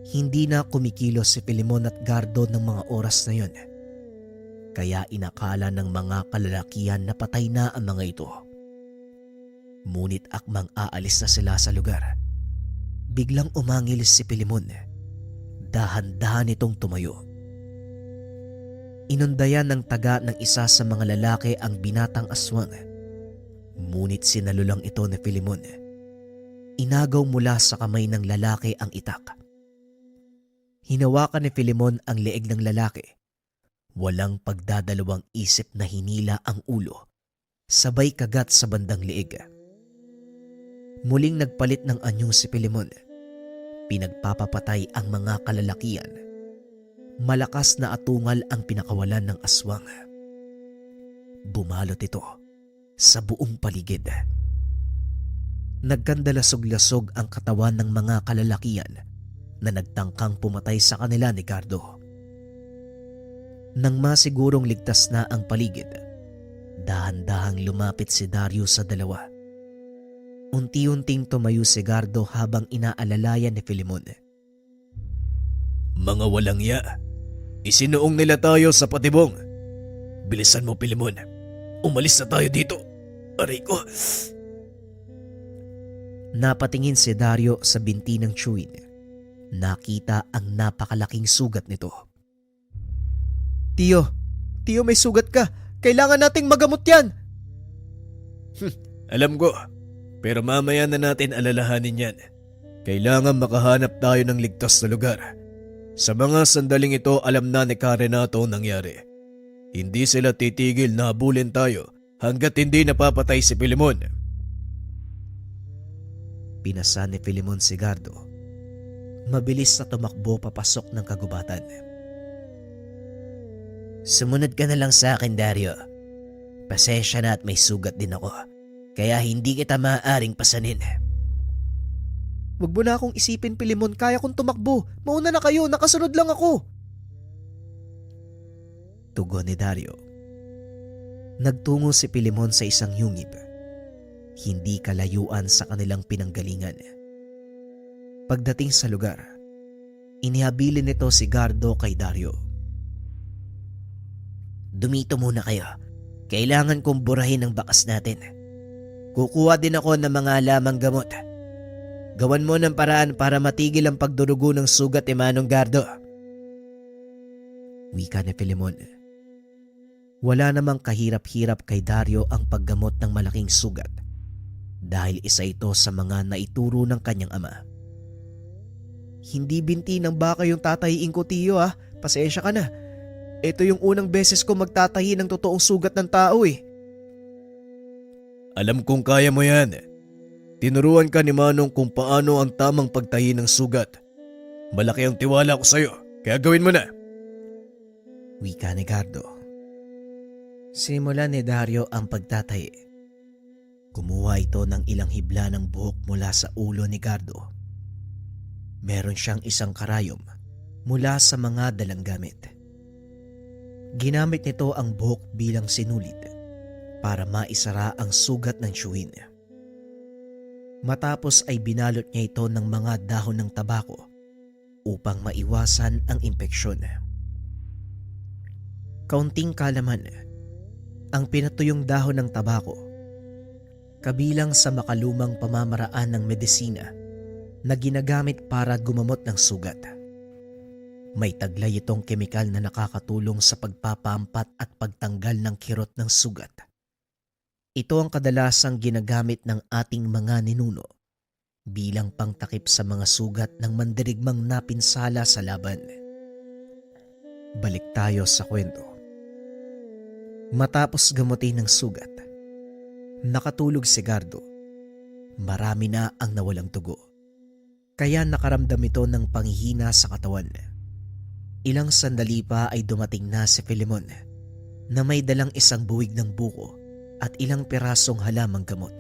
Hindi na kumikilos si Filemon at Gardo ng mga oras na yun. Kaya inakala ng mga kalalakian na patay na ang mga ito. Ngunit akmang aalis na sila sa lugar, biglang umangilis si Filemon. Dahan-dahan itong tumayo. Inundayan ng taga ng isa sa mga lalaki ang binatang aswang. Ngunit sinalulang ito ni Filemon. Inagaw mula sa kamay ng lalaki ang itak. Hinawakan ni Filemon ang leeg ng lalaki. Walang pagdadalawang isip na hinila ang ulo, sabay kagat sa bandang leeg. Muling nagpalit ng anyo si Filemon. Pinagpapapatay ang mga kalalakian. Malakas na atungal ang pinakawalan ng aswang. Bumalot ito sa buong paligid. Nagkandalasog-lasog ang katawan ng mga kalalakian na nagtangkang pumatay sa kanila ni Gardo. Nang masigurong ligtas na ang paligid, dahan-dahang lumapit si Dario sa dalawa. Unti-unting tumayo si Gardo habang inaalalayan ni Filemon. Mga walang ya, isinuong nila tayo sa patibong. Bilisan mo, Filemon. Umalis na tayo dito. Aray ko. Napatingin si Dario sa binti ng chewin. Nakita ang napakalaking sugat nito. Tiyo, may sugat ka. Kailangan nating magamot yan. Alam ko, pero mamaya na natin alalahanin yan. Kailangan makahanap tayo ng ligtas na lugar. Sa mga sandaling ito, alam na ni Karenato ang nangyari. Hindi sila titigil na habulin tayo hanggat hindi napapatay si Filemon. Pinasa ni Filemon si Gardo. Mabilis na tumakbo papasok ng kagubatan. Sumunod ka na lang sa akin, Dario. Pasensya na at may sugat din ako. Kaya hindi kita maaaring pasanin. Huwag mo na akong isipin, Filemon. Kaya kong tumakbo. Mauna na kayo. Nakasunod lang ako. Tugon ni Dario. Nagtungo si Filemon sa isang yungib. Hindi kalayuan sa kanilang pinanggalingan. Pagdating sa lugar, inihabilin nito si Gardo kay Dario. Dumito muna kayo. Kailangan kong burahin ang bakas natin. Kukuha din ako ng mga lamang gamot. Gawan mo ng paraan para matigil ang pagdurugo ng sugat ni Manong Gardo. Wika ni Filemon. Wala namang kahirap-hirap kay Dario ang paggamot ng malaking sugat dahil isa ito sa mga naituro ng kanyang ama. Hindi binti ng baka yung tatahiin ko, Tiyo ah. Pasensya ka na. Ito yung unang beses ko magtatahi ng totoong sugat ng tao eh. Alam kong kaya mo yan. Tinuruan ka ni Manong kung paano ang tamang pagtahi ng sugat. Malaki ang tiwala ko sa'yo, kaya gawin mo na. Wika ni Gardo. Simulan ni Dario ang pagtatahi. Kumuha ito ng ilang hibla ng buhok mula sa ulo ni Gardo. Meron siyang isang karayom mula sa mga dalang gamit. Ginamit nito ang buhok bilang sinulid para maisara ang sugat ng chewin. Matapos ay binalot niya ito ng mga dahon ng tabako upang maiwasan ang impeksyon. Kaunting kalaman, ang pinatuyong dahon ng tabako, kabilang sa makalumang pamamaraan ng medisina na ginagamit para gumamot ng sugat. May taglay itong kemikal na nakakatulong sa pagpapampat at pagtanggal ng kirot ng sugat. Ito ang kadalasang ginagamit ng ating mga ninuno bilang pangtakip sa mga sugat ng mandirigmang napinsala sa laban. Balik tayo sa kwento. Matapos gamutin ng sugat, nakatulog si Gardo. Marami na ang nawalang dugo, kaya nakaramdam ito ng panghihina sa katawan. Ilang sandali pa ay dumating na si Filemon na may dalang isang buwig ng buko at ilang pirasong halamang gamot.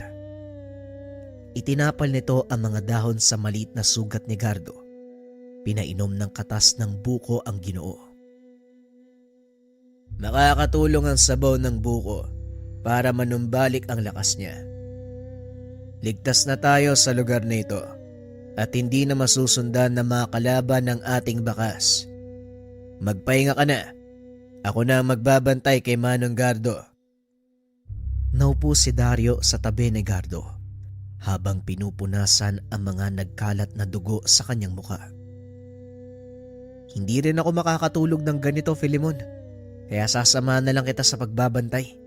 Itinapal nito ang mga dahon sa maliit na sugat ni Gardo. Pinainom ng katas ng buko ang Ginoo. Makakatulong ang sabaw ng buko para manumbalik ang lakas niya. Ligtas na tayo sa lugar na ito at hindi na masusundan na mga kalaban ng ating bakas. Magpahinga ka na. Ako na ang magbabantay kay Manong Gardo. Naupo si Dario sa tabi ni Gardo habang pinupunasan ang mga nagkalat na dugo sa kanyang muka. Hindi rin ako makakatulog ng ganito, Filemon. Kaya sasama na lang kita sa pagbabantay.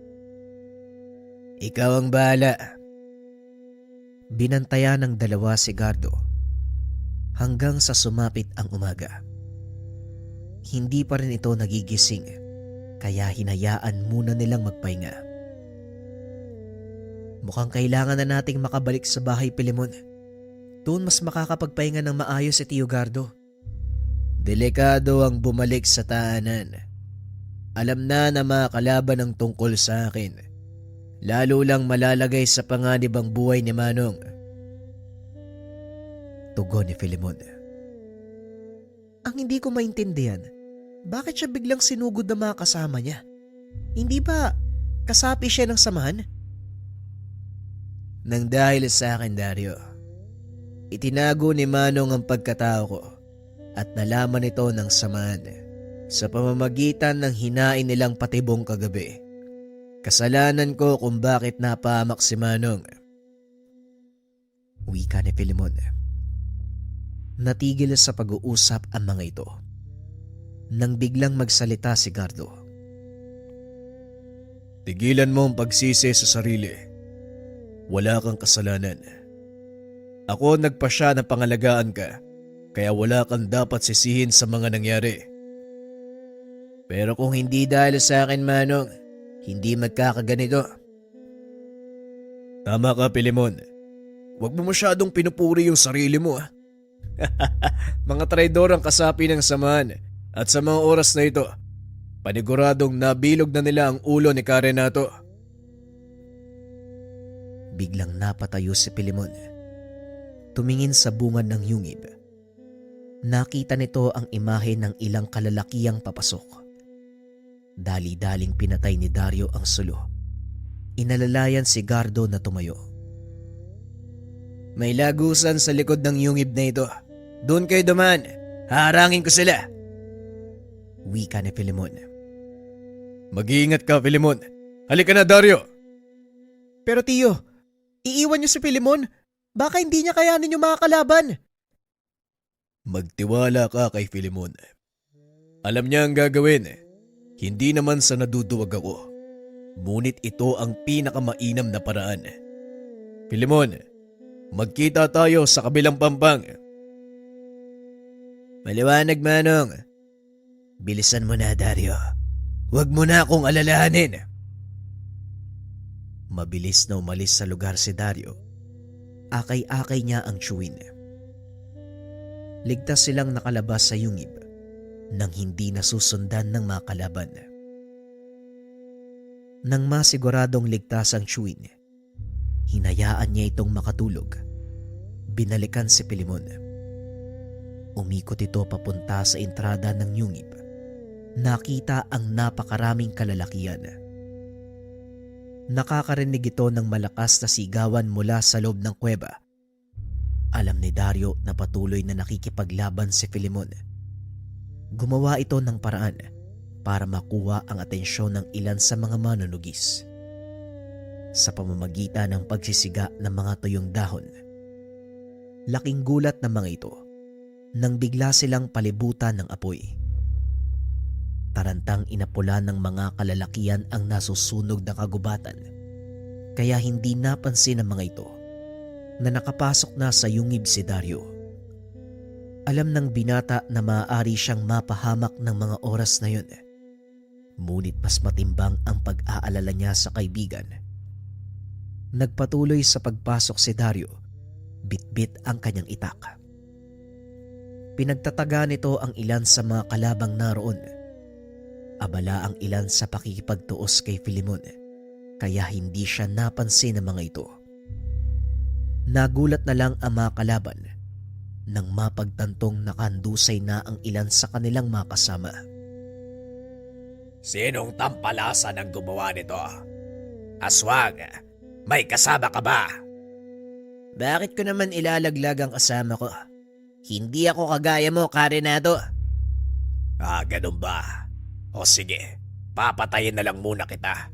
Ikaw ang bahala. Binantayan ng dalawa si Gardo hanggang sa sumapit ang umaga. Hindi pa rin ito nagigising, kaya hinayaan muna nilang magpahinga. Mukhang kailangan na nating makabalik sa bahay, Filemon. Doon mas makakapagpahinga ng maayos si Tio Gardo. Delikado ang bumalik sa tahanan. Alam na mga kalaban ang tungkol sa akin. Lalo lang malalagay sa panganib ang buhay ni Manong. Tugon ni Filemon. Ang hindi ko maintindihan, bakit siya biglang sinugod ng mga kasama niya? Hindi ba kasapi siya ng samahan? Nang dahil sa akin, Dario, itinago ni Manong ang pagkatao ko at nalaman ito ng samahan sa pamamagitan ng hinain nilang patibong kagabi. Kasalanan ko kung bakit napahamak si Manong. Wika ni Filemon. Natigil sa pag-uusap ang mga ito nang biglang magsalita si Gardo. Tigilan mo ang pagsisi sa sarili. Wala kang kasalanan. Ako nagpasya na pangalagaan ka, kaya wala kang dapat sisihin sa mga nangyari. Pero kung hindi dahil sa akin, Manong, hindi magkakaganito. Tama ka, Filemon. Huwag mo masyadong pinupuri yung sarili mo. Mga traidor ang kasapi ng samahan at sa mga oras na ito, paniguradong nabilog na nila ang ulo ni Karenato. Biglang napatayo si Filemon. Tumingin sa bungad ng yungib. Nakita nito ang imahe ng ilang kalalakiyang papasok. Dali-daling pinatay ni Dario ang sulo. Inalalayan si Gardo na tumayo. May lagusan sa likod ng yungib na ito. Doon kayo duman. Haharangin ko sila. Wika ni Filemon. Mag-iingat ka, Filemon. Halika na, Dario. Pero tiyo, iiwan niyo si Filemon? Baka hindi niya kayanin yung mga kalaban. Magtiwala ka kay Filemon. Alam niya ang gagawin. Hindi naman sa naduduwag ako. Ngunit ito ang pinakamainam na paraan. Filemon, magkita tayo sa kabilang pampang. Maliwanag, Manong. Bilisan mo na, Dario. Huwag mo na akong alalahanin. Mabilis na umalis sa lugar si Dario. Akay-akay niya ang tsuwin. Ligtas silang nakalabas sa yungib nang hindi nasusundan ng mga kalaban. Nang masiguradong ligtas ang tsuwin, hinayaan niya itong makatulog. Binalikan si Filemon. Umikot ito papunta sa entrada ng yungib. Nakita ang napakaraming kalalakian. Nakakarinig ito ng malakas na sigawan mula sa loob ng kuweba. Alam ni Dario na patuloy na nakikipaglaban si Filemon. Gumawa ito ng paraan para makuha ang atensyon ng ilan sa mga manunugis. Sa pamamagitan ng pagsisiga ng mga tuyong dahon. Laking gulat ng mga ito nang bigla silang palibutan ng apoy. Tarantang inapula ng mga kalalakian ang nasusunog na kagubatan, kaya hindi napansin ng mga ito na nakapasok na sa yungib si Dario. Alam ng binata na maaari siyang mapahamak ng mga oras na yun. Ngunit mas matimbang ang pag-aalala niya sa kaibigan. Nagpatuloy sa pagpasok si Dario, bitbit ang kanyang itak. Pinagtataga nito ang ilan sa mga kalabang naroon. Abala ang ilan sa pakikipagtuos kay Filemon, kaya hindi siya napansin ng mga ito. Nagulat na lang ang mga kalaban nang mapagtantong nakandusay na ang ilan sa kanilang mga kasama. Sinong tampalasan ang gumawa nito? Aswang, may kasama ka ba? Bakit ko naman ilalaglag ang kasama ko? Hindi ako kagaya mo, Karenato. Ganun ba? O sige, papatayin na lang muna kita.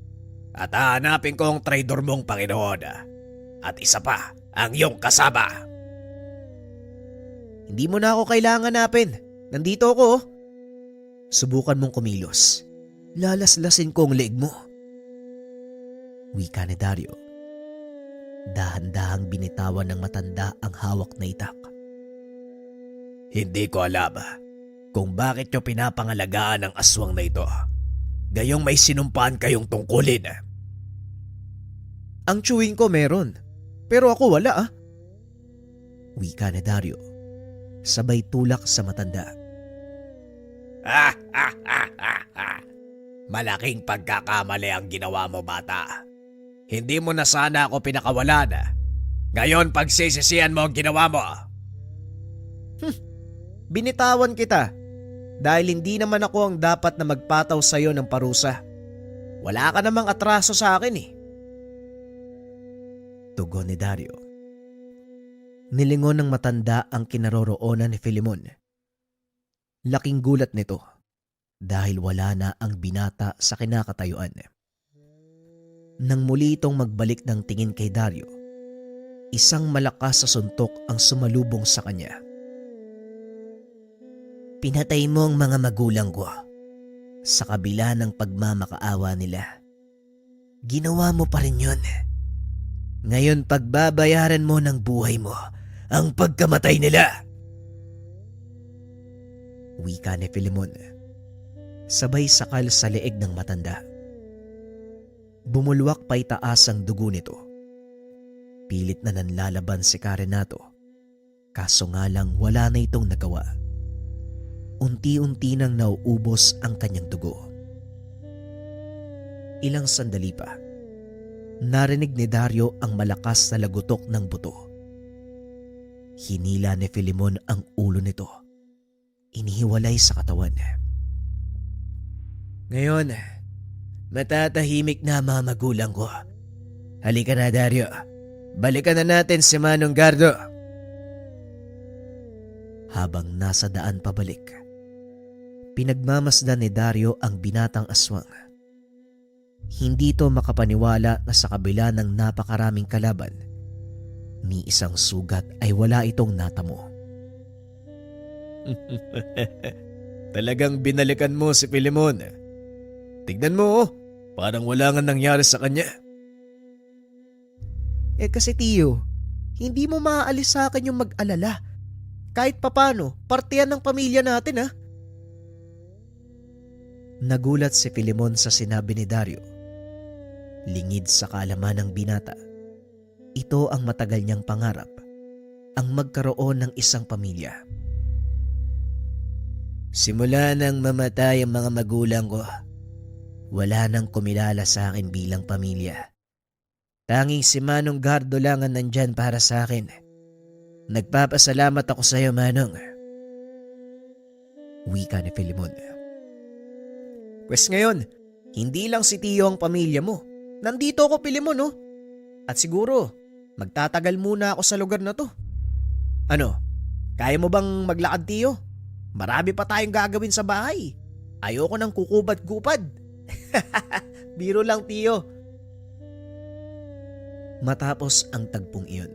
At hahanapin ko ang traidor mong Panginoon. At isa pa, ang iyong kasama. Hindi mo na ako kailangan hanapin. Nandito ako. Subukan mong kumilos. Lalaslasin ko ang leeg mo. Wika ni Dario. Dahan-dahang binitawan ng matanda ang hawak na itak. Hindi ko alam kung bakit nyo pinapangalagaan ang aswang na ito. Gayong may sinumpaan kayong tungkulin. Ang chewing ko meron, pero ako wala Wika ni Dario. Sabay tulak sa matanda. Malaking pagkakamali ang ginawa mo, bata. Hindi mo na sana ako pinakawalan. Ngayon pagsisisihan mo ang ginawa mo. Binitawan kita dahil hindi naman ako ang dapat na magpataw sa iyo ng parusa. Wala ka namang atraso sa akin Tugon ni Dario. Nilingon ng matanda ang kinaroroonan ni Filemon. Laking gulat nito dahil wala na ang binata sa kinakatayuan. Nang muli itong magbalik ng tingin kay Dario, isang malakas sa suntok ang sumalubong sa kanya. Pinatay mo ang mga magulang ko sa kabila ng pagmamakaawa nila. Ginawa mo pa rin yun. Ngayon pagbabayaran mo ng buhay mo ang pagkamatay nila. Wika ni Filemon, sabay sakal sa leeg ng matanda. Bumulwak pa itaas ang dugo nito. Pilit na nanlalaban si Karenato, kaso nga lang wala na itong nagawa. Unti-unti nang nauubos ang kanyang dugo. Ilang sandali pa, narinig ni Dario ang malakas na lagutok ng buto. Hinila ni Filemon ang ulo nito. Inihiwalay sa katawan. Ngayon, matatahimik na mga magulang ko. Halika na, Dario. Balikan na natin si Manong Gardo. Habang nasa daan pabalik, pinagmamasdan ni Dario ang binatang aswang. Hindi ito makapaniwala na sa kabila ng napakaraming kalaban, ni isang sugat ay wala itong natamo. Talagang binalikan mo si Filemon. Tignan mo, parang wala nga nangyari sa kanya. Kasi Tiyo, hindi mo maaalis sa akin yung mag-alala. Kahit papano, parte yan ng pamilya natin, ha? Nagulat si Filemon sa sinabi ni Dario. Lingid sa kaalaman ng binata, ito ang matagal niyang pangarap, ang magkaroon ng isang pamilya. Simula nang mamatay ang mga magulang ko, wala nang kumilala sa akin bilang pamilya. Tanging si Manong Gardo lang ang nandyan para sa akin. Nagpapasalamat ako sa iyo, Manong. Wika ni Filemon. Pwes ngayon, hindi lang si Tiyo ang pamilya mo. Nandito ako, Filemon, no? At siguro, magtatagal muna ako sa lugar na to. Ano, kaya mo bang maglakad, Tiyo? Marami pa tayong gagawin sa bahay. Ayoko nang kukubad-kupad. Biro lang, Tiyo. Matapos ang tagpong iyon,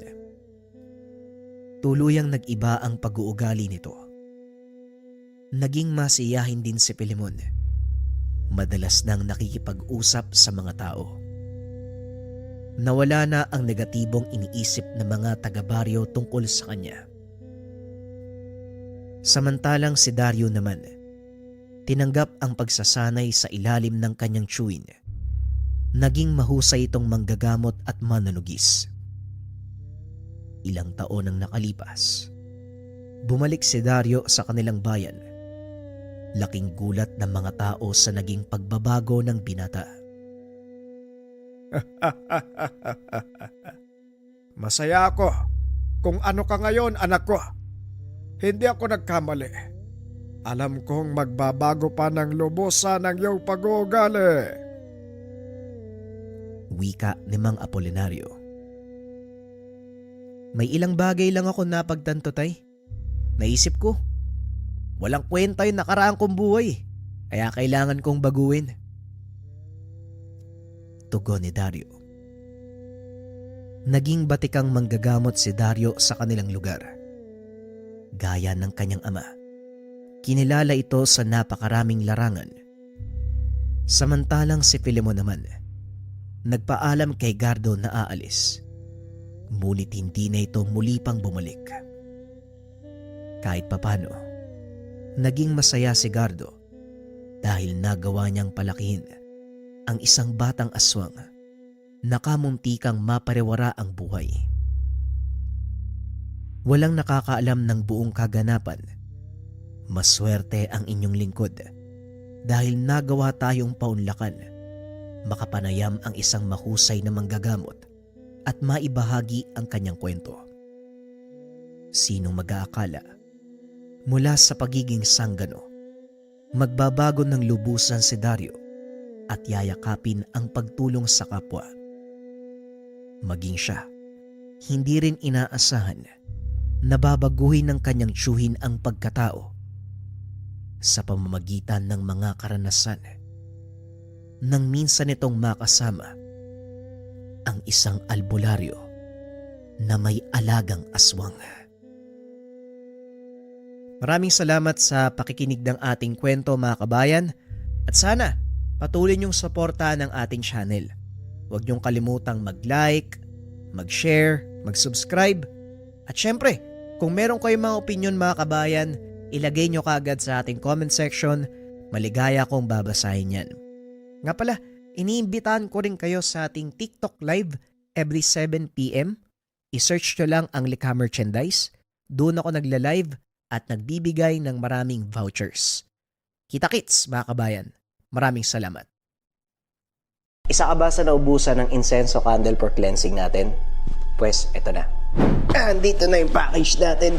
tuluyang nag-iba ang pag-uugali nito. Naging masiyahin din si Filemon. Madalas nang nakikipag-usap sa mga tao. Nawala na ang negatibong iniisip ng mga taga-baryo tungkol sa kanya. Samantalang si Dario naman, tinanggap ang pagsasanay sa ilalim ng kanyang tiyuhin. Naging mahusay itong manggagamot at manunugis. Ilang taon ang nakalipas, bumalik si Dario sa kanilang bayan. Laking gulat ng mga tao sa naging pagbabago ng binata. Masaya ako kung ano ka ngayon, anak ko. Hindi ako nagkamali. Alam kong magbabago pa ng lubusan ang iyong pag-uugali. Wika ni Mang Apolinario. May ilang bagay lang ako napagtanto, Tay. Naisip ko, walang kwenta yung nakaraang kong buhay, kaya kailangan kong baguhin. Tugon ni Dario. Naging batikang manggagamot si Dario sa kanilang lugar. Gaya ng kanyang ama, kinilala ito sa napakaraming larangan. Samantalang si Filemon naman, nagpaalam kay Gardo na aalis. Ngunit hindi na ito muli pang bumalik. Kahit papano, naging masaya si Gardo dahil nagawa niyang palakihin ang isang batang aswang na kamuntikang maparewara ang buhay. Walang nakakaalam ng buong kaganapan. Maswerte ang inyong lingkod dahil nagawa tayong paunlakan, makapanayam ang isang mahusay na manggagamot at maibahagi ang kanyang kwento. Sinong mag-aakala, mula sa pagiging sanggano, magbabago ng lubusan si Dario at yayakapin ang pagtulong sa kapwa. Maging siya, hindi rin inaasahan na babaguhin ng kanyang tiyuhin ang pagkatao sa pamamagitan ng mga karanasan nang minsan itong makasama ang isang albularyo na may alagang aswang. Maraming salamat sa pakikinig ng ating kwento mga kabayan at sana patuloy niyong suportahan ang ating channel. Huwag niyong kalimutang mag-like, mag-share, mag-subscribe at syempre kung meron kayong mga opinion mga kabayan, ilagay niyo kaagad sa ating comment section. Maligaya kong babasahin yan. Nga pala, iniimbitahan ko rin kayo sa ating TikTok live every 7 p.m. I-search nyo lang ang Likha Merchandise. Doon ako nagla-live at nagbibigay ng maraming vouchers. Kita-kits mga kabayan. Maraming salamat. Isa ka ba sa naubusan ng incenso candle for cleansing natin? Pues, eto na. Andito na yung package natin.